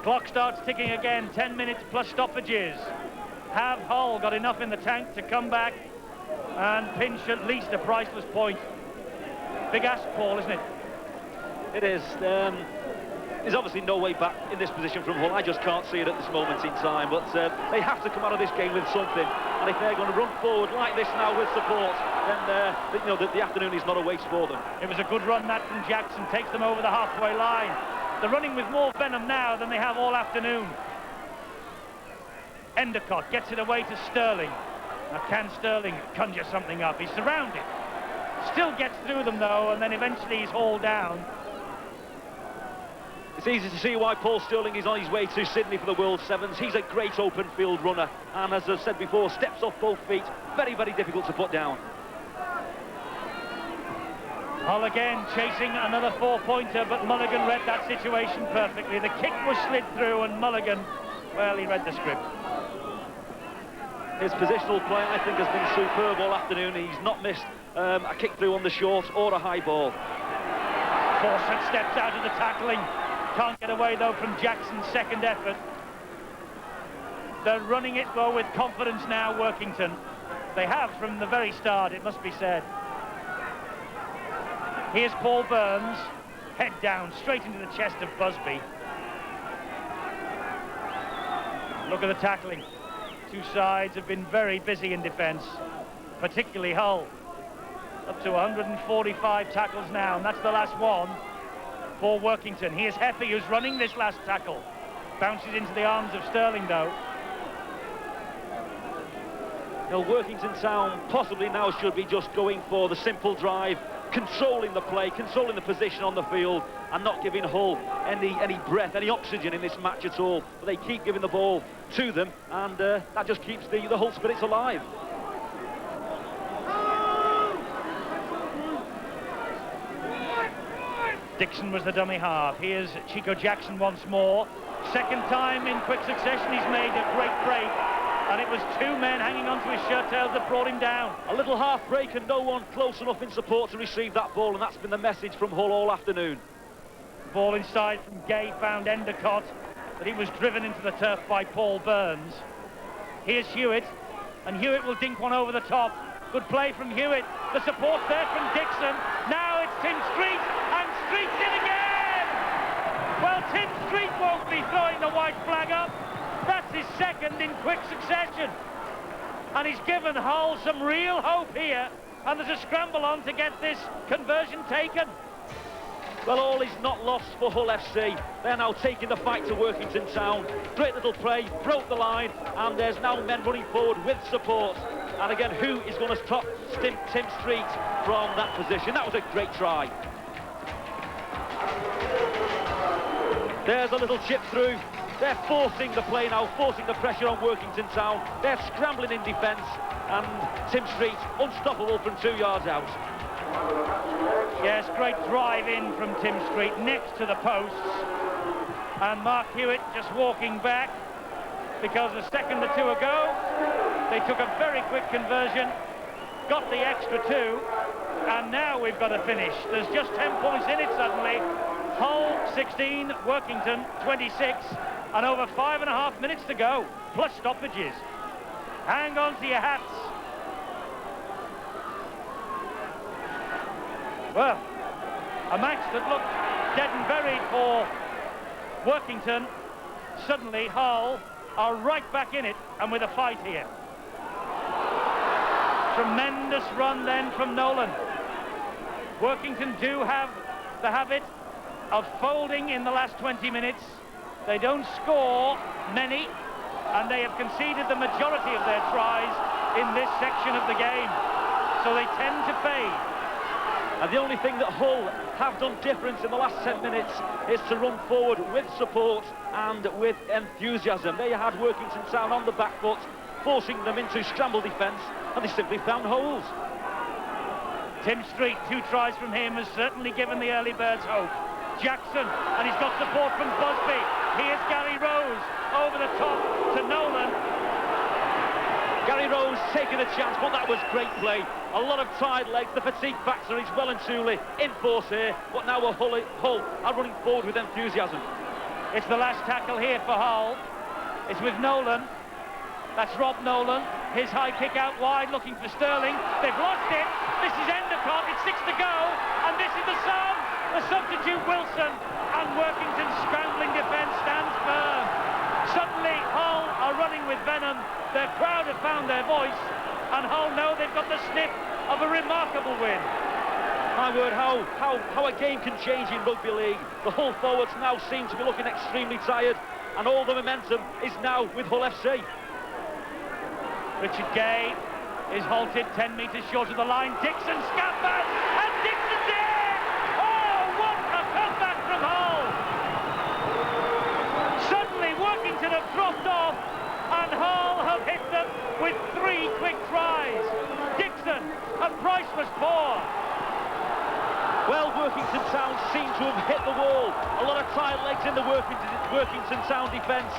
[SPEAKER 2] Clock starts ticking again, 10 minutes plus stoppages. Have Hull got enough in the tank to come back and pinch at least a priceless point? Big ask, Paul, isn't it?
[SPEAKER 3] It is. There's obviously no way back in this position from Hull. I just can't see it at this moment in time, but they have to come out of this game with something. And if they're going to run forward like this now with support, then you know, the afternoon is not a waste for them.
[SPEAKER 2] It was a good run, that, from Jackson. Takes them over the halfway line. They're running with more venom now than they have all afternoon. Endicott gets it away to Sterling. Now, can Sterling conjure something up? He's surrounded. Still gets through them, though, and then eventually he's hauled down.
[SPEAKER 3] It's easy to see why Paul Sterling is on his way to Sydney for the World Sevens. He's a great open field runner, and as I've said before, steps off both feet. Very, very difficult to put down.
[SPEAKER 2] Hull again chasing another 4-pointer, but Mulligan read that situation perfectly. The kick was slid through, and Mulligan, well, he read the script.
[SPEAKER 3] His positional play, I think, has been superb all afternoon. He's not missed a kick through on the short or a high ball.
[SPEAKER 2] Fawcett steps out of the tackling. Can't get away, though, from Jackson's second effort. They're running it, though, with confidence now, Workington. They have from the very start, it must be said. Here's Paul Burns, head down, straight into the chest of Busby. Look at the tackling. Two sides have been very busy in defence, particularly Hull. Up to 145 tackles now, and that's the last one for Workington. Here's Heffy, who's running this last tackle. Bounces into the arms of Sterling, though.
[SPEAKER 3] Now, Workington Town possibly now should be just going for the simple drive, controlling the play, controlling the position on the field, and not giving Hull any breath, any oxygen in this match at all. But they keep giving the ball to them, and that just keeps the Hull spirits alive.
[SPEAKER 2] Dixon was the dummy half. Here's Chico Jackson once more. Second time in quick succession he's made a great break, and it was two men hanging onto his shirt tails that brought him down.
[SPEAKER 3] A little half break and no one close enough in support to receive that ball, and that's been the message from Hull all afternoon.
[SPEAKER 2] Ball inside from Gay found Endicott, but he was driven into the turf by Paul Burns. Here's Hewitt, and Hewitt will dink one over the top. Good play from Hewitt. The support's there from Dixon. Now it's Tim Street, and Street's in again! Well, Tim Street won't be throwing the white flag up. That's his second in quick succession. And he's given Hull some real hope here, and there's a scramble on to get this conversion taken.
[SPEAKER 3] Well, all is not lost for Hull FC. They're now taking the fight to Workington Town. Great little play, broke the line, and there's now men running forward with support. And again, who is going to stop Tim Street from that position? That was a great try. There's a little chip through. They're forcing the play now, forcing the pressure on Workington Town. They're scrambling in defence, and Tim Street unstoppable from 2 yards out.
[SPEAKER 2] Yes, great drive in from Tim Street next to the posts, and Mark Hewitt just walking back because a second or two ago they took a very quick conversion, got the extra 2, and now we've got to finish. There's just 10 points in it suddenly. Hull 16, Workington 26, and over 5.5 minutes to go, plus stoppages. Hang on to your hats. Well, a match that looked dead and buried for Workington. Suddenly, Hull are right back in it and with a fight here. Tremendous run then from Nolan. Workington do have the habit of folding in the last 20 minutes. They don't score many, and they have conceded the majority of their tries in this section of the game. So they tend to fade.
[SPEAKER 3] And the only thing that Hull have done different in the last 10 minutes is to run forward with support and with enthusiasm. They had Workington Town on the back foot, forcing them into scramble defence, and they simply found holes.
[SPEAKER 2] Tim Street, 2 tries from him, has certainly given the early birds hope. Jackson, and he's got support from Busby. Here's Gary Rose over the top to Nolan.
[SPEAKER 3] Gary Rose taking a chance, but that was great play. A lot of tired legs. The fatigue factor is well and truly in force here, but now Hull are running forward with enthusiasm.
[SPEAKER 2] It's the last tackle here for Hull. It's with Nolan. That's Rob Nolan. His high kick out wide, looking for Sterling. They've lost it. This is Endicott. It's 6 to go, and this is the sub. The substitute Wilson, and Workington's scrambling defence stands firm. Suddenly, Hull are running with venom. Their crowd have found their voice, and Hull know they've got the sniff of a remarkable win.
[SPEAKER 3] My word, how a game can change in rugby league. The Hull forwards now seem to be looking extremely tired, and all the momentum is now with Hull FC.
[SPEAKER 2] Richard Gay is halted 10 metres short of the line. Dixon scampered, and Dixon's in! Oh, what a comeback from Hull! Suddenly, Workington have dropped off, and Hull have hit them with 3 quick tries. Dixon, and Price was 4.
[SPEAKER 3] Well, Workington Town seem to have hit the wall. A lot of tired legs in the Workington Town defence,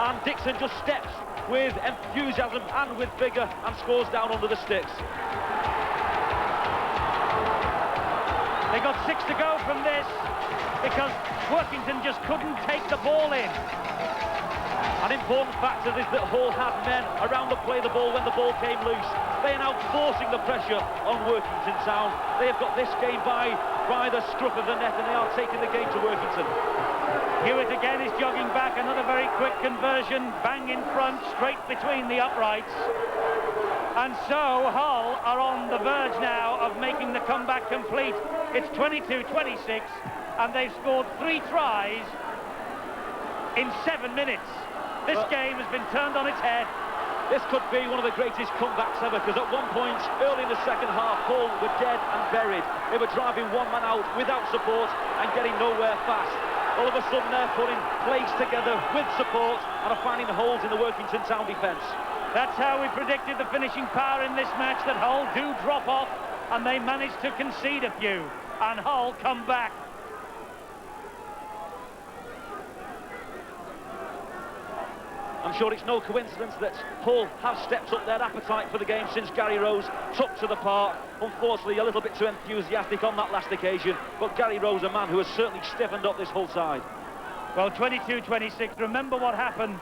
[SPEAKER 3] and Dixon just steps with enthusiasm and with vigour and scores down under the sticks.
[SPEAKER 2] They got 6 to go from this because Workington just couldn't take the ball in.
[SPEAKER 3] An important factor is that Hull had men around to play the ball when the ball came loose. They are now forcing the pressure on Workington Town. They have got this game by the scruff of the net, and they are taking the game to Workington.
[SPEAKER 2] Hewitt again is jogging back, another very quick conversion, bang in front, straight between the uprights. And so Hull are on the verge now of making the comeback complete. It's 22-26, and they've scored 3 tries in 7 minutes. This game has been turned on its head.
[SPEAKER 3] This could be one of the greatest comebacks ever, because at one point, early in the second half, Hull were dead and buried. They were driving one man out without support and getting nowhere fast. All of a sudden, they're putting plays together with support and are finding holes in the Workington Town defence.
[SPEAKER 2] That's how we predicted the finishing power in this match, that Hull do drop off, and they managed to concede a few, and Hull come back.
[SPEAKER 3] I'm sure it's no coincidence that Hull have stepped up their appetite for the game since Gary Rose took to the park. Unfortunately, a little bit too enthusiastic on that last occasion, but Gary Rose, a man who has certainly stiffened up this Hull side.
[SPEAKER 2] Well, 22-26, remember what happened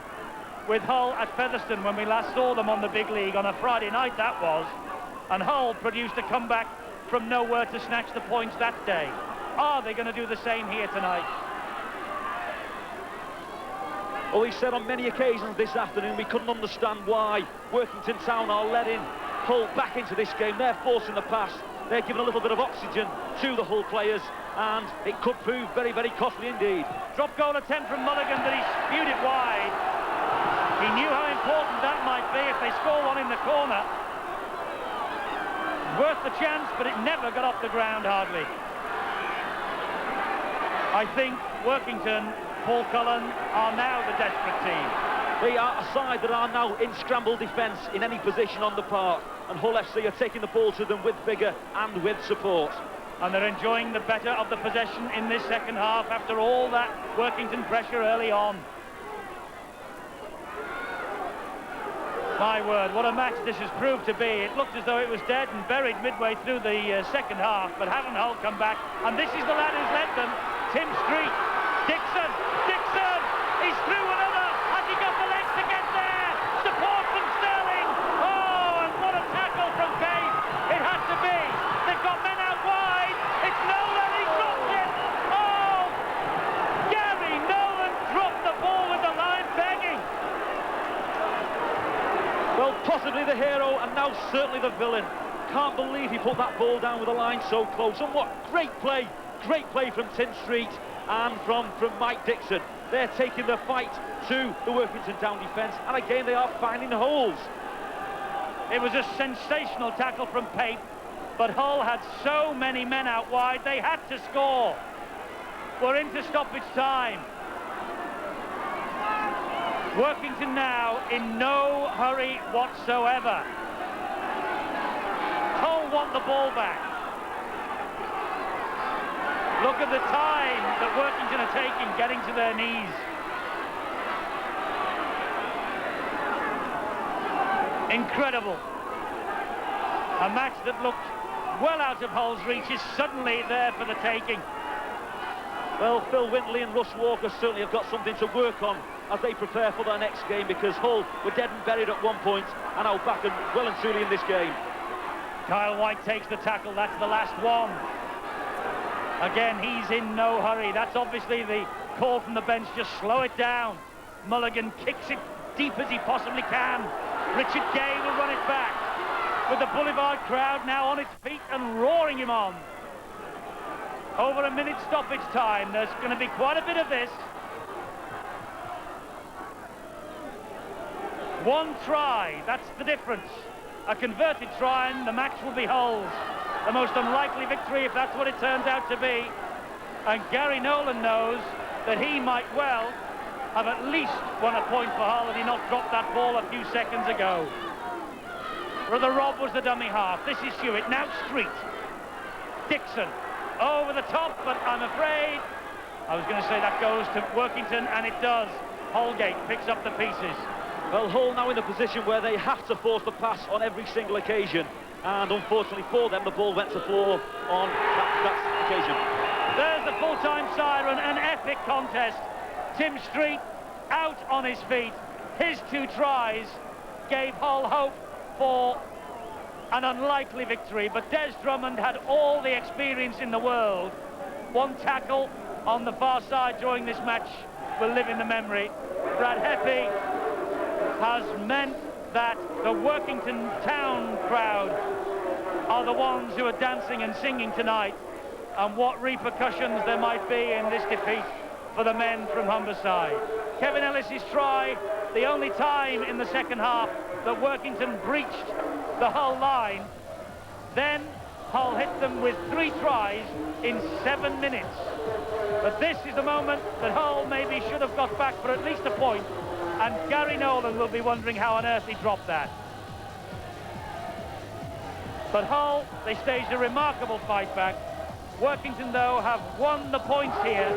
[SPEAKER 2] with Hull at Featherstone when we last saw them on the big league on a Friday night, that was, and Hull produced a comeback from nowhere to snatch the points that day. Are they going to do the same here tonight?
[SPEAKER 3] Well, we said on many occasions this afternoon we couldn't understand why Workington Town are letting Hull back into this game. They're forcing the pass. They're giving a little bit of oxygen to the Hull players, and it could prove very, very costly indeed.
[SPEAKER 2] Drop goal attempt from Mulligan, but he spewed it wide. He knew how important that might be if they score one in the corner. Worth the chance, but it never got off the ground hardly. I think Workington, Paul Cullen, are now the desperate team.
[SPEAKER 3] They are a side that are now in scramble defence in any position on the park, and Hull FC are taking the ball to them with vigour and with support.
[SPEAKER 2] And they're enjoying the better of the possession in this second half after all that Workington pressure early on. My word, what a match this has proved to be. It looked as though it was dead and buried midway through the second half, but haven't Hull come back? And this is the lad who's led them, Tim Street. Dixon, he's through another. Has he got the legs to get there? Support from Sterling. Oh, and what a tackle from Cave. It has to be. They've got men out wide. It's Nolan, he dropped it. Oh, Gary Nolan dropped the ball with the line begging.
[SPEAKER 3] Well, possibly the hero, and now certainly the villain. Can't believe he put that ball down with the line so close. And what great play from Tim Street and from Mike Dixon. They're taking the fight to the Workington Town defence, and again they are finding holes.
[SPEAKER 2] It was a sensational tackle from Pape, but Hull had so many men out wide, they had to score. We're into stoppage time. Workington now in no hurry whatsoever. Hull want the ball back. Look at the time that Workington are taking getting to their knees. Incredible. A match that looked well out of Hull's reach is suddenly there for the taking.
[SPEAKER 3] Well, Phil Windley and Russ Walker certainly have got something to work on as they prepare for their next game, because Hull were dead and buried at one point and now back and well and truly in this game.
[SPEAKER 2] Kyle White takes the tackle. That's the last one. Again, he's in no hurry. That's obviously the call from the bench. Just slow it down. Mulligan kicks it deep as he possibly can. Richard Gay will run it back, with the Boulevard crowd now on its feet and roaring him on. Over a minute stoppage time. There's going to be quite a bit of this. One try, that's the difference. A converted try and the match will be Hull's. The most unlikely victory if that's what it turns out to be. And Gary Nolan knows that he might well have at least won a point for Hull had he not dropped that ball a few seconds ago. Brother Rob was the dummy half. This is Hewitt, now Street. Dixon, over the top, but I'm afraid, I was going to say that goes to Workington, and it does. Holgate picks up the pieces.
[SPEAKER 3] Well, Hull now in a position where they have to force the pass on every single occasion, and unfortunately for them, the ball went to floor on that occasion.
[SPEAKER 2] There's the full-time siren, an epic contest. Tim Street out on his feet. His 2 tries gave Hull hope for an unlikely victory, but Des Drummond had all the experience in the world. One tackle on the far side during this match will live in the memory. Brad Heppy has meant that the Workington town crowd are the ones who are dancing and singing tonight, and what repercussions there might be in this defeat for the men from Humberside. Kevin Ellis's try, the only time in the second half that Workington breached the Hull line. Then Hull hit them with 3 tries in 7 minutes. But this is the moment that Hull maybe should have got back for at least a point, and Gary Nolan will be wondering how on earth he dropped that. But Hull, they staged a remarkable fight back. Workington, though, have won the points here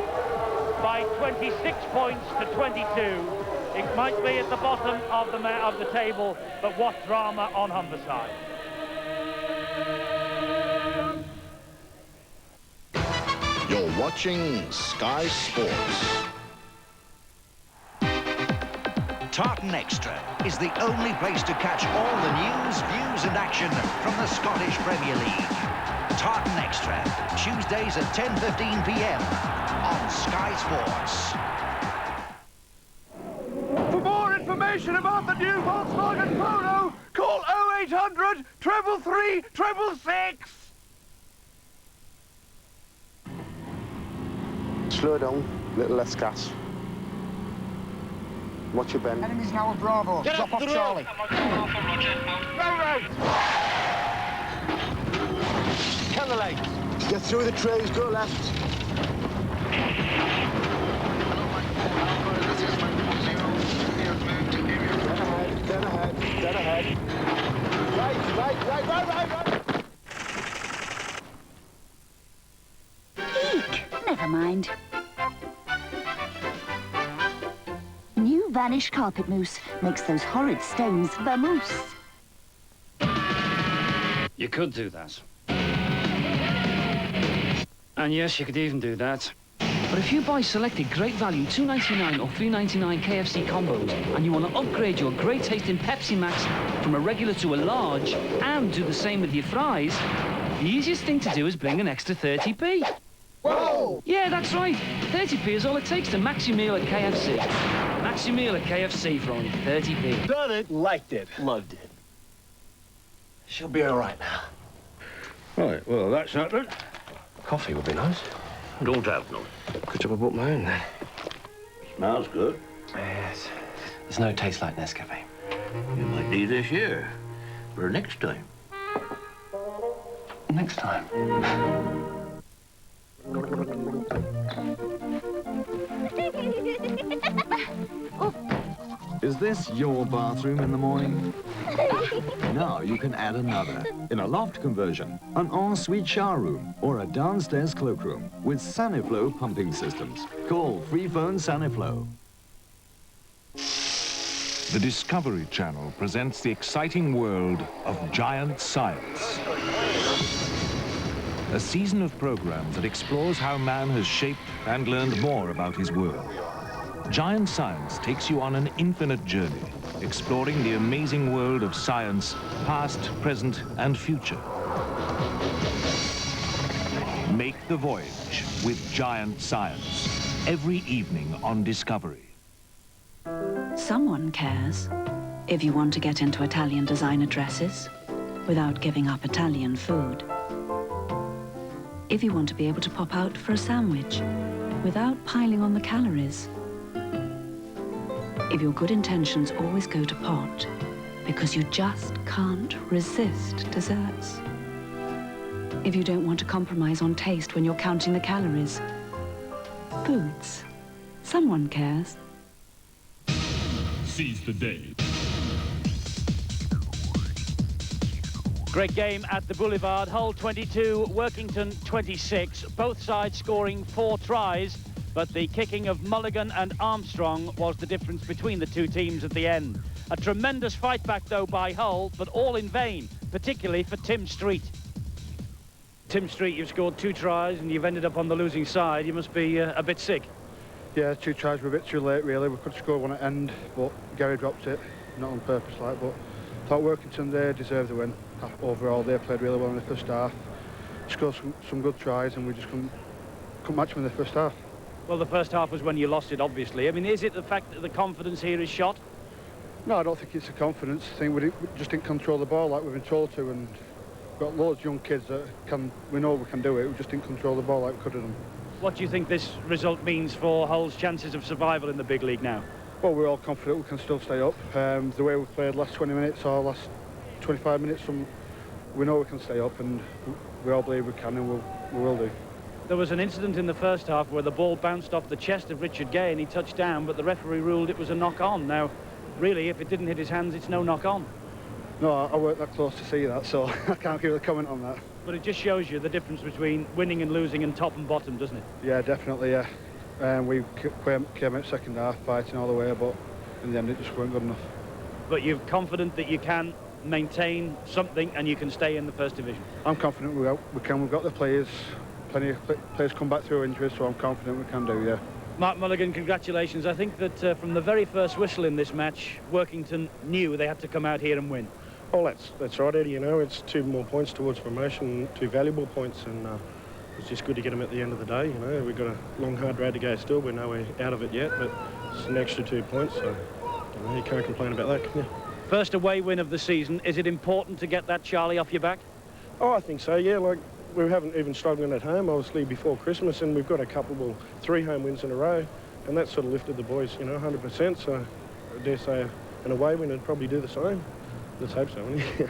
[SPEAKER 2] by 26 points to 22. It might be at the bottom of the table, but what drama on Humberside.
[SPEAKER 1] You're watching Sky Sports.
[SPEAKER 7] Tartan Extra is the only place to catch all the news, views and action from the Scottish Premier League. Tartan Extra, Tuesdays at 10:15 p.m. on Sky Sports.
[SPEAKER 14] For more information about the new Volkswagen Polo, call 0800 333 666.
[SPEAKER 11] Slow down, little less gas. Watch your bend.
[SPEAKER 14] Enemies now at Bravo. Drop off Charlie.
[SPEAKER 11] Can the legs. Get through the trays, go left. Dead ahead. Right.
[SPEAKER 15] Eek, never mind. New Vanish Carpet Mousse makes those horrid stones vamoose.
[SPEAKER 16] You could do that. And yes, you could even do that. But if you buy selected great value $2.99 or $3.99 KFC combos and you want to upgrade your great tasting Pepsi Max from a regular to a large and do the same with your fries, the easiest thing to do is bring an extra 30p.
[SPEAKER 14] Whoa!
[SPEAKER 16] Yeah, that's right. 30p is all it takes to max your meal at KFC. Max your meal at KFC for only 30p.
[SPEAKER 14] Done it.
[SPEAKER 5] Liked it. Loved it. She'll be all right now.
[SPEAKER 11] Right, well, that's that then. Coffee would be nice.
[SPEAKER 5] Don't have none.
[SPEAKER 11] Could you have a book mine then?
[SPEAKER 5] Smells good.
[SPEAKER 17] Yes. There's no taste like Nescafe.
[SPEAKER 5] You might need this here for next time.
[SPEAKER 17] Next time.
[SPEAKER 18] Is this your bathroom in the morning? Now you can add another. In a loft conversion, an ensuite shower room, or a downstairs cloakroom with Saniflow pumping systems. Call free phone Saniflow.
[SPEAKER 19] The Discovery Channel presents the exciting world of giant science. A season of programs that explores how man has shaped and learned more about his world. Giant Science takes you on an infinite journey, exploring the amazing world of science, past, present, and future. Make the voyage with Giant Science, every evening on Discovery.
[SPEAKER 20] Someone cares if you want to get into Italian designer dresses without giving up Italian food. If you want to be able to pop out for a sandwich without piling on the calories. If your good intentions always go to pot because you just can't resist desserts. If you don't want to compromise on taste when you're counting the calories. Foods. Someone cares.
[SPEAKER 21] Seize the day.
[SPEAKER 2] Great game at the Boulevard. Hull 22, Workington 26. Both sides scoring 4 tries, but the kicking of Mulligan and Armstrong was the difference between the two teams at the end. A tremendous fight back, though, by Hull, but all in vain, particularly for Tim Street. Tim Street, you've scored 2 tries and you've ended up on the losing side. You must be a bit sick.
[SPEAKER 22] Yeah, 2 tries were a bit too late, really. We could score one at end, but Gary dropped it, not on purpose, like. But I thought Workington, they deserved the win. Overall, they played really well in the first half. Scored some good tries, and we just couldn't match them in the first half.
[SPEAKER 2] Well, the first half was when you lost it, obviously. I mean, is it the fact that the confidence here is shot?
[SPEAKER 22] No, I don't think it's a confidence thing. We just didn't control the ball like we've been told to, and we've got loads of young kids that we know we can do it. We just didn't control the ball like we could have done.
[SPEAKER 2] What do you think this result means for Hull's chances of survival in the big league now?
[SPEAKER 22] Well, we're all confident we can still stay up. The way we've played last 20 minutes or last 25 minutes, we know we can stay up, and we all believe we can, and we will do.
[SPEAKER 2] There was an incident in the first half where the ball bounced off the chest of Richard Gay and he touched down, but the referee ruled it was a knock-on. Now, really, if it didn't hit his hands, it's no knock-on.
[SPEAKER 22] No, I weren't that close to see that, so I can't give a comment on that.
[SPEAKER 2] But it just shows you the difference between winning and losing and top and bottom, doesn't it?
[SPEAKER 22] Yeah, definitely, yeah. We came out second half fighting all the way, but in the end it just weren't good enough.
[SPEAKER 2] But you're confident that you can maintain something and you can stay in the first division?
[SPEAKER 22] I'm confident we can. We've got the players. Plenty of players come back through injuries, so I'm confident we can do, yeah.
[SPEAKER 2] Mark Mulligan, congratulations. I think that from the very first whistle in this match, Workington knew they had to come out here and win.
[SPEAKER 23] Oh, that's right, Eddie. You know, it's 2 more points towards promotion, 2 valuable points, and it's just good to get them at the end of the day. You know, we've got a long, hard road to go still. We're nowhere out of it yet, but it's an extra 2 points, so you can't complain about that, can you?
[SPEAKER 2] First away win of the season. Is it important to get that Charlie off your back?
[SPEAKER 23] Oh, I think so, yeah. Like, we haven't even struggling at home, obviously, before Christmas, and we've got a couple, well, 3 home wins in a row, and that sort of lifted the boys, you know, 100%, so I dare say an away win would probably do the same. Let's hope so, anyway.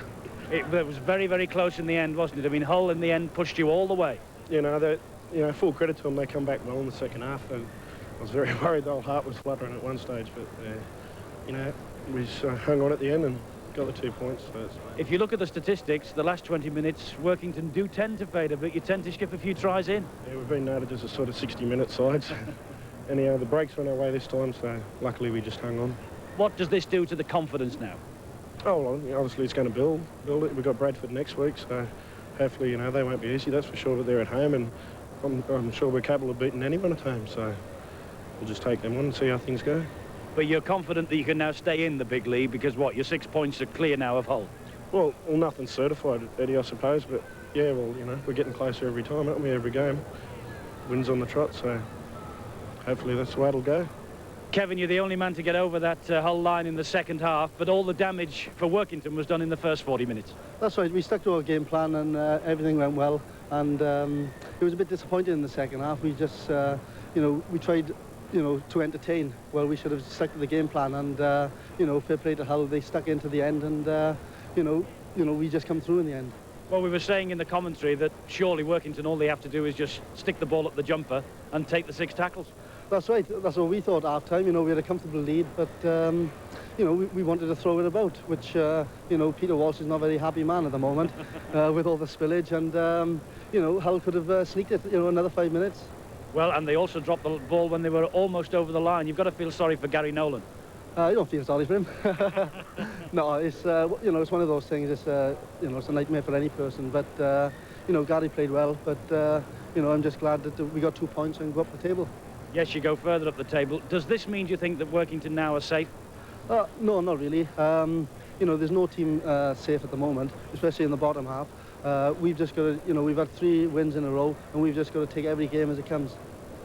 [SPEAKER 2] It was very, very close in the end, wasn't it? I mean, Hull in the end pushed you all the way.
[SPEAKER 23] You know, full credit to them, they come back well in the second half, and I was very worried the old heart was fluttering at one stage, but, you know, we just hung on at the end and got the 2 points. So
[SPEAKER 2] if you look at the statistics, the last 20 minutes, Workington do tend to fade a bit. You tend to skip a few tries in.
[SPEAKER 23] Yeah, we've been noted as a sort of 60-minute side. So. Anyhow, the breaks went our way this time, so luckily we just hung on.
[SPEAKER 2] What does this do to the confidence now?
[SPEAKER 23] Oh, well, obviously it's going to build it. We've got Bradford next week, so hopefully, you know, they won't be easy, that's for sure, but they're at home, and I'm sure we're capable of beating anyone at home, so we'll just take them on and see how things go.
[SPEAKER 2] But you're confident that you can now stay in the big league because, what, your 6 points are clear now of Hull?
[SPEAKER 23] Well, nothing's certified, Eddie, I suppose, but, yeah, well, you know, we're getting closer every time, aren't we, every game? Wins on the trot, so hopefully that's the way it'll go.
[SPEAKER 2] Kevin, you're the only man to get over that Hull line in the second half, but all the damage for Workington was done in the first 40 minutes.
[SPEAKER 24] That's right, we stuck to our game plan and everything went well, and it was a bit disappointing in the second half. We just, you know, we tried, you know, to entertain. Well, we should have stuck to the game plan, and, you know, fair play to Hull, they stuck into the end, and, you know, we just come through in the end.
[SPEAKER 2] Well, we were saying in the commentary that surely Workington, all they have to do is just stick the ball up the jumper and take the 6 tackles.
[SPEAKER 24] That's right. That's what we thought at half-time. You know, we had a comfortable lead, but, you know, we wanted to throw it about, which, you know, Peter Walsh is not a very happy man at the moment with all the spillage, and, you know, Hull could have sneaked it, you know, another 5 minutes.
[SPEAKER 2] Well, and they also dropped the ball when they were almost over the line. You've got to feel sorry for Gary Nolan.
[SPEAKER 24] I don't feel sorry for him. No, it's you know, it's one of those things. It's you know, it's a nightmare for any person. But you know, Gary played well. But you know, I'm just glad that we got 2 points and go up the table.
[SPEAKER 2] Yes, you go further up the table. Does this mean, do you think, that Workington now are safe?
[SPEAKER 24] No, not really. You know, there's no team safe at the moment, especially in the bottom half. We've just got to, you know, we've had 3 wins in a row, and we've just got to take every game as it comes.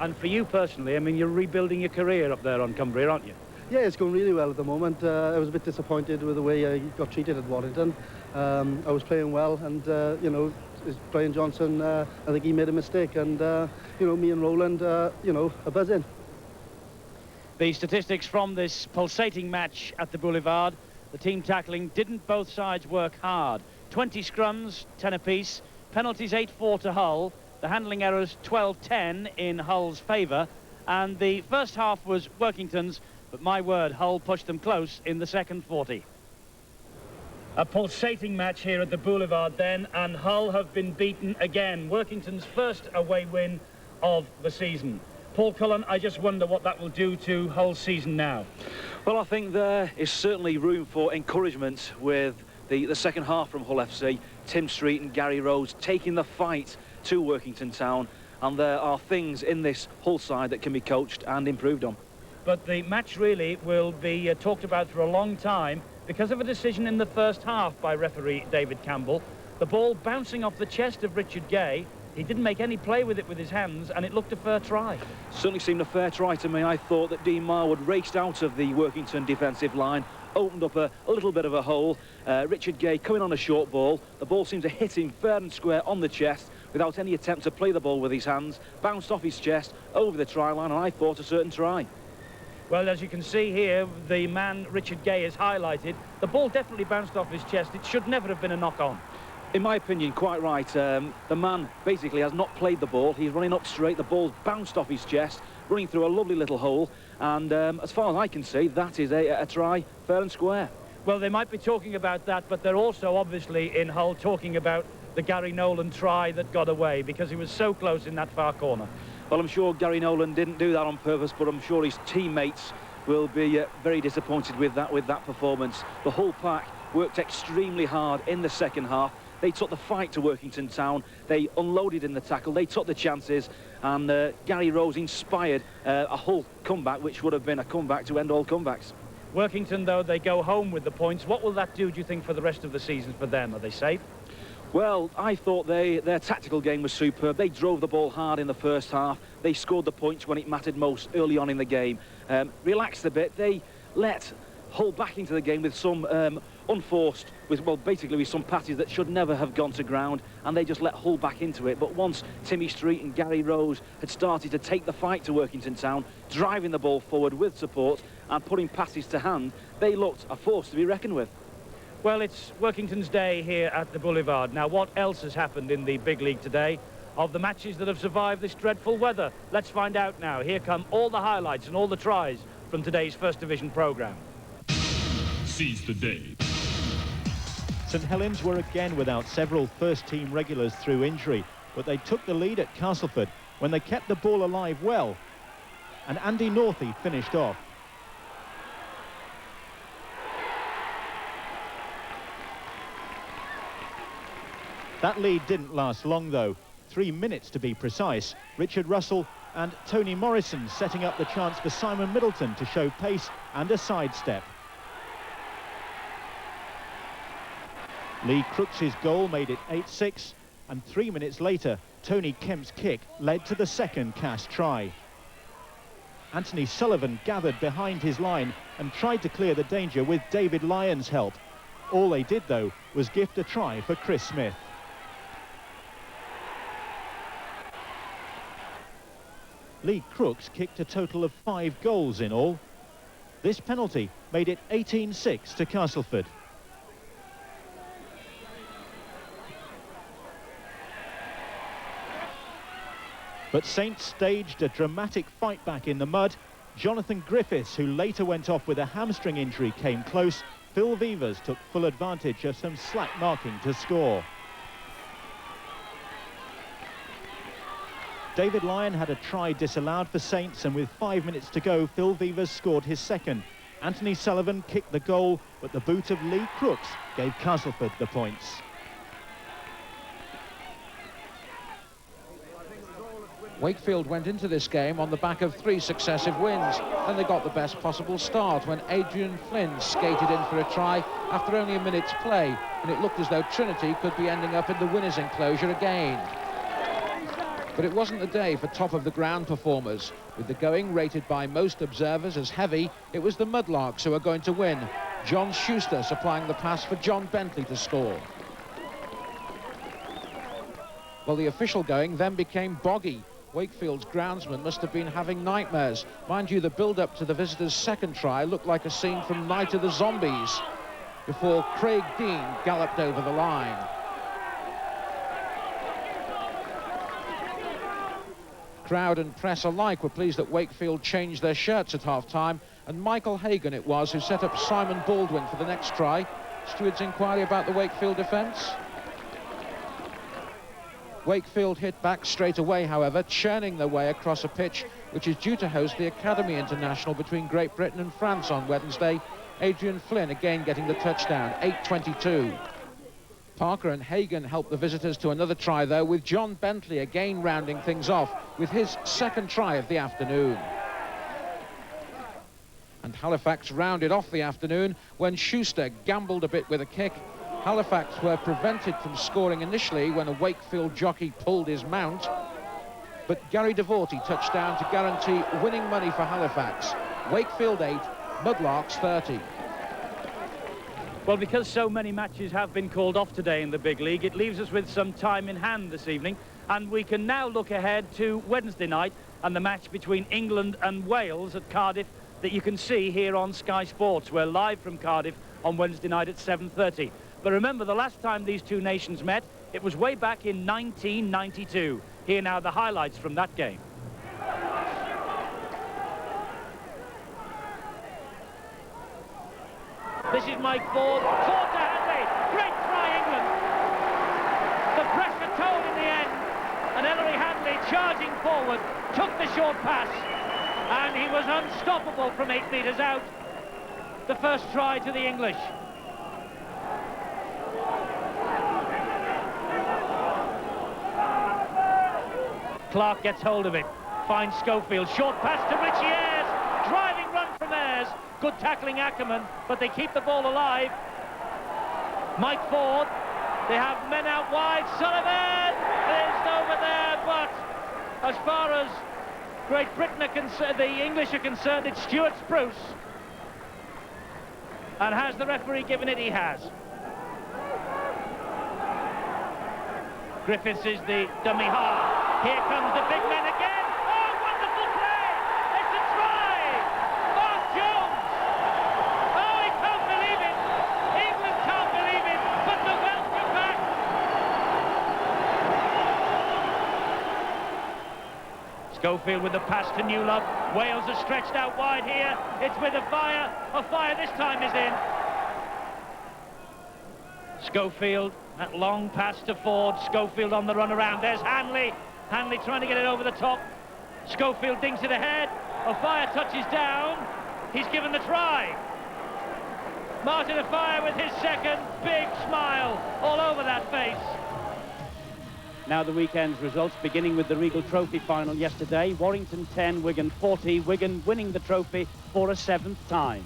[SPEAKER 24] And
[SPEAKER 2] for you personally, I mean, you're rebuilding your career up there on Cumbria, aren't you?
[SPEAKER 24] Yeah, it's going really well at the moment. I was a bit disappointed with the way I got treated at Workington. I was playing well, and you know, Brian Johnson, I think he made a mistake, and you know, me and Roland, you know, are buzzing.
[SPEAKER 2] The statistics from this pulsating match at the Boulevard: the team tackling, didn't both sides work hard? 20 scrums, 10 apiece, penalties 8-4 to Hull, the handling errors 12-10 in Hull's favour, and the first half was Workington's, but my word, Hull pushed them close in the second 40. A pulsating match here at the Boulevard then, and Hull have been beaten again. Workington's first away win of the season. Paul Cullen, I just wonder what that will do to Hull's season now.
[SPEAKER 3] Well, I think there is certainly room for encouragement with the second half from Hull FC. Tim Street and Gary Rose taking the fight to Workington Town, and there are things in this Hull side that can be coached and improved on.
[SPEAKER 2] But the match really will be talked about for a long time because of a decision in the first half by referee David Campbell. The ball bouncing off the chest of Richard Gay. He didn't make any play with it with his hands, and it looked a fair try.
[SPEAKER 3] Certainly seemed a fair try to me. I thought that Dean Marwood raced out of the Workington defensive line, opened up a little bit of a hole. Richard Gay coming on a short ball. The ball seemed to hit him fair and square on the chest without any attempt to play the ball with his hands. Bounced off his chest, over the try line, and I thought a certain try.
[SPEAKER 2] Well, as you can see here, the man Richard Gay is highlighted. The ball definitely bounced off his chest. It should never have been a knock-on.
[SPEAKER 3] In my opinion, quite right. The man basically has not played the ball. He's running up straight. The ball's bounced off his chest, running through a lovely little hole. And as far as I can see, that is a try fair and square.
[SPEAKER 2] Well, they might be talking about that, but they're also obviously in Hull talking about the Gary Nolan try that got away because he was so close in that far corner.
[SPEAKER 3] Well, I'm sure Gary Nolan didn't do that on purpose, but I'm sure his teammates will be very disappointed with that performance. The Hull pack worked extremely hard in the second half. They took the fight to Workington Town. They unloaded in the tackle. They took the chances, and Gary Rose inspired a Hull comeback, which would have been a comeback to end all comebacks.
[SPEAKER 2] Workington, though, they go home with the points. What will that do, do you think, for the rest of the season for them? Are they safe?
[SPEAKER 3] Well, I thought their tactical game was superb. They drove the ball hard in the first half. They scored the points when it mattered most early on in the game. Relaxed a bit. They let Hull back into the game with some unforced, basically with some passes that should never have gone to ground, and they just let Hull back into it. But once Timmy Street and Gary Rose had started to take the fight to Workington Town, driving the ball forward with support and putting passes to hand, they looked a force to be reckoned with.
[SPEAKER 2] Well, it's Workington's day here at the Boulevard. Now, what else has happened in the big league today? Of the matches that have survived this dreadful weather, let's find out now. Here come all the highlights and all the tries from today's First Division programme.
[SPEAKER 4] Seize the day.
[SPEAKER 6] St Helens were again without several first-team regulars through injury, but they took the lead at Castleford when they kept the ball alive well, and Andy Northey finished off. That lead didn't last long, though. 3 minutes to be precise. Richard Russell and Tony Morrison setting up the chance for Simon Middleton to show pace and a sidestep. Lee Crooks' goal made it 8-6, and 3 minutes later, Tony Kemp's kick led to the second Cass try. Anthony Sullivan gathered behind his line and tried to clear the danger with David Lyon's help. All they did, though, was gift a try for Chris Smith. Lee Crooks kicked a total of 5 goals in all. This penalty made it 18-6 to Castleford. But Saints staged a dramatic fight back in the mud. Jonathan Griffiths, who later went off with a hamstring injury, came close. Phil Vivers took full advantage of some slack marking to score. David Lyon had a try disallowed for Saints, and with 5 minutes to go, Phil Vivers scored his second. Anthony Sullivan kicked the goal, but the boot of Lee Crooks gave Castleford the points.
[SPEAKER 8] Wakefield went into this game on the back of 3 successive wins. Then they got the best possible start when Adrian Flynn skated in for a try after only a minute's play, and it looked as though Trinity could be ending up in the winner's enclosure again. But it wasn't the day for top-of-the-ground performers. With the going rated by most observers as heavy, it was the Mudlarks who were going to win. John Schuster supplying the pass for John Bentley to score. Well, the official going then became boggy. Wakefield's groundsman must have been having nightmares. Mind you, the build-up to the visitors' second try looked like a scene from Night of the Zombies before Craig Dean galloped over the line. Crowd and press alike were pleased that Wakefield changed their shirts at half-time, and Michael Hagan it was who set up Simon Baldwin for the next try. Steward's inquiry about the Wakefield defence. Wakefield hit back straight away, however, churning their way across a pitch which is due to host the Academy International between Great Britain and France on Wednesday. Adrian Flynn again getting the touchdown, 8:22. Parker and Hagan helped the visitors to another try, though, with John Bentley again rounding things off with his second try of the afternoon. And Halifax rounded off the afternoon when Schuster gambled a bit with a kick. Halifax were prevented from scoring initially when a Wakefield jockey pulled his mount, but Gary Devorty touched down to guarantee winning money for Halifax. Wakefield 8, Mudlarks 30.
[SPEAKER 2] Well, because so many matches have been called off today in the big league, it leaves us with some time in hand this evening, and we can now look ahead to Wednesday night and the match between England and Wales at Cardiff that you can see here on Sky Sports. We're live from Cardiff on Wednesday night at 7:30. But remember, the last time these two nations met, it was way back in 1992. Here now the highlights from that game. This is Mike Ford. Ford to Hadley. Great try, England. The pressure told in the end. And Ellery Hadley, charging forward, took the short pass. And he was unstoppable from 8 metres out. The first try to the English. Clark gets hold of it, finds Schofield, short pass to Richie Ayres, driving run from Ayres, good tackling Ackerman, but they keep the ball alive. Mike Ford, they have men out wide, Sullivan is over there, but as far as Great Britain are concerned, the English are concerned, it's Stuart Spruce. And has the referee given it? He has. Griffiths is the dummy half. Here comes the big man again. Oh, wonderful play! It's a try! Mark Jones! Oh, he can't believe it! England can't believe it, but the Welsh come back! Schofield with the pass to Newlove. Wales are stretched out wide here. It's with a fire. A fire this time is in. Schofield, that long pass to Ford. Schofield on the run around. There's Hanley. Hanley trying to get it over the top. Schofield dinks it ahead. O'Fire touches down. He's given the try. Martin O'Fire with his second. Big smile all over that face. Now the weekend's results, beginning with the Regal Trophy final yesterday. Warrington 10, Wigan 40. Wigan winning the trophy for a 7th time.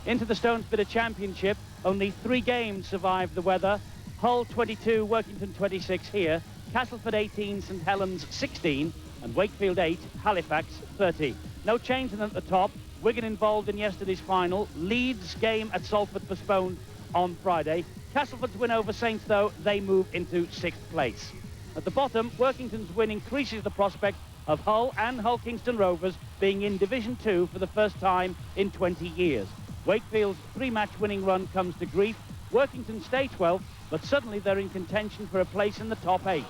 [SPEAKER 2] Into the Stonesbitter Championship, only 3 games survived the weather. Hull 22, Workington 26 here. Castleford 18, St Helens 16, and Wakefield 8, Halifax 30. No change at the top. Wigan involved in yesterday's final. Leeds game at Salford postponed on Friday. Castleford's win over Saints, though, they move into 6th place. At the bottom, Workington's win increases the prospect of Hull and Hull Kingston Rovers being in Division 2 for the first time in 20 years. Wakefield's 3-match winning run comes to grief. Workington stay 12th, but suddenly they're in contention for a place in the top 8.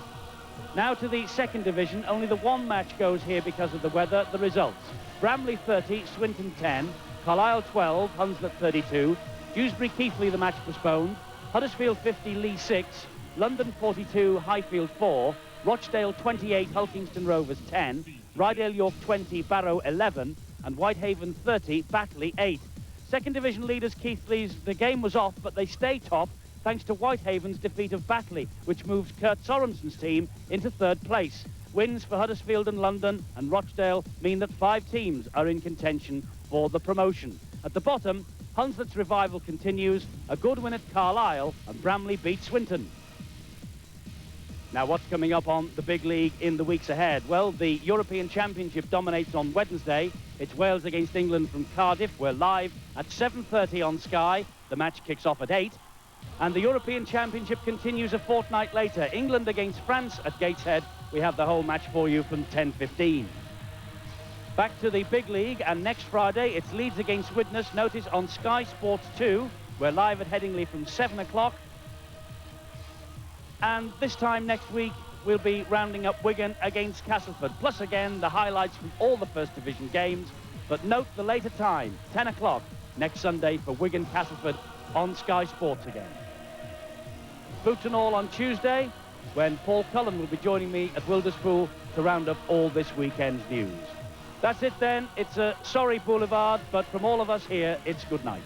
[SPEAKER 2] Now to the 2nd division. Only the 1 match goes here because of the weather. The results: Bramley 30, Swinton 10, Carlisle 12, Hunslet 32, Dewsbury Keighley the match postponed, Huddersfield 50, Lee 6, London 42, Highfield 4, Rochdale 28, Hull Kingston Rovers 10, Rydale York 20, Barrow 11, and Whitehaven 30, Batley 8. Second division leaders Keighley's, the game was off, but they stay top thanks to Whitehaven's defeat of Batley, which moves Kurt Sorenson's team into third place. Wins for Huddersfield and London and Rochdale mean that 5 teams are in contention for the promotion. At the bottom, Hunslet's revival continues, a good win at Carlisle, and Bramley beat Swinton. Now, what's coming up on the big league in the weeks ahead? Well, the European Championship dominates on Wednesday. It's Wales against England from Cardiff. We're live at 7:30 on Sky. The match kicks off at 8. And the European Championship continues a fortnight later. England against France at Gateshead. We have the whole match for you from 10:15. Back to the big league, and next Friday, it's Leeds against Widnes. Notice on Sky Sports 2. We're live at Headingley from 7 o'clock. And this time next week, we'll be rounding up Wigan against Castleford. Plus, again, the highlights from all the First Division games. But note the later time, 10 o'clock, next Sunday for Wigan Castleford on Sky Sports again. Boots and all on Tuesday, when Paul Cullen will be joining me at Wilderspool to round up all this weekend's news. That's it then. It's a sorry boulevard, but from all of us here, it's good night.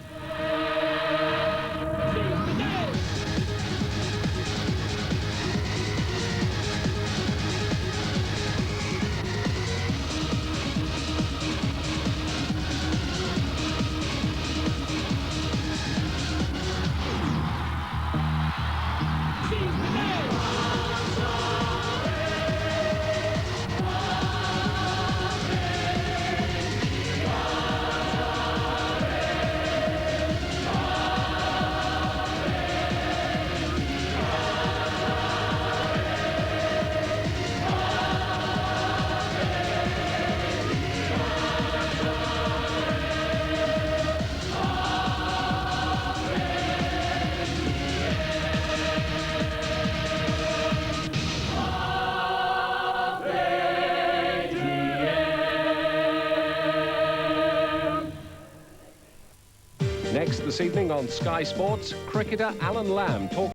[SPEAKER 10] Next this evening on Sky Sports, cricketer Alan Lamb talks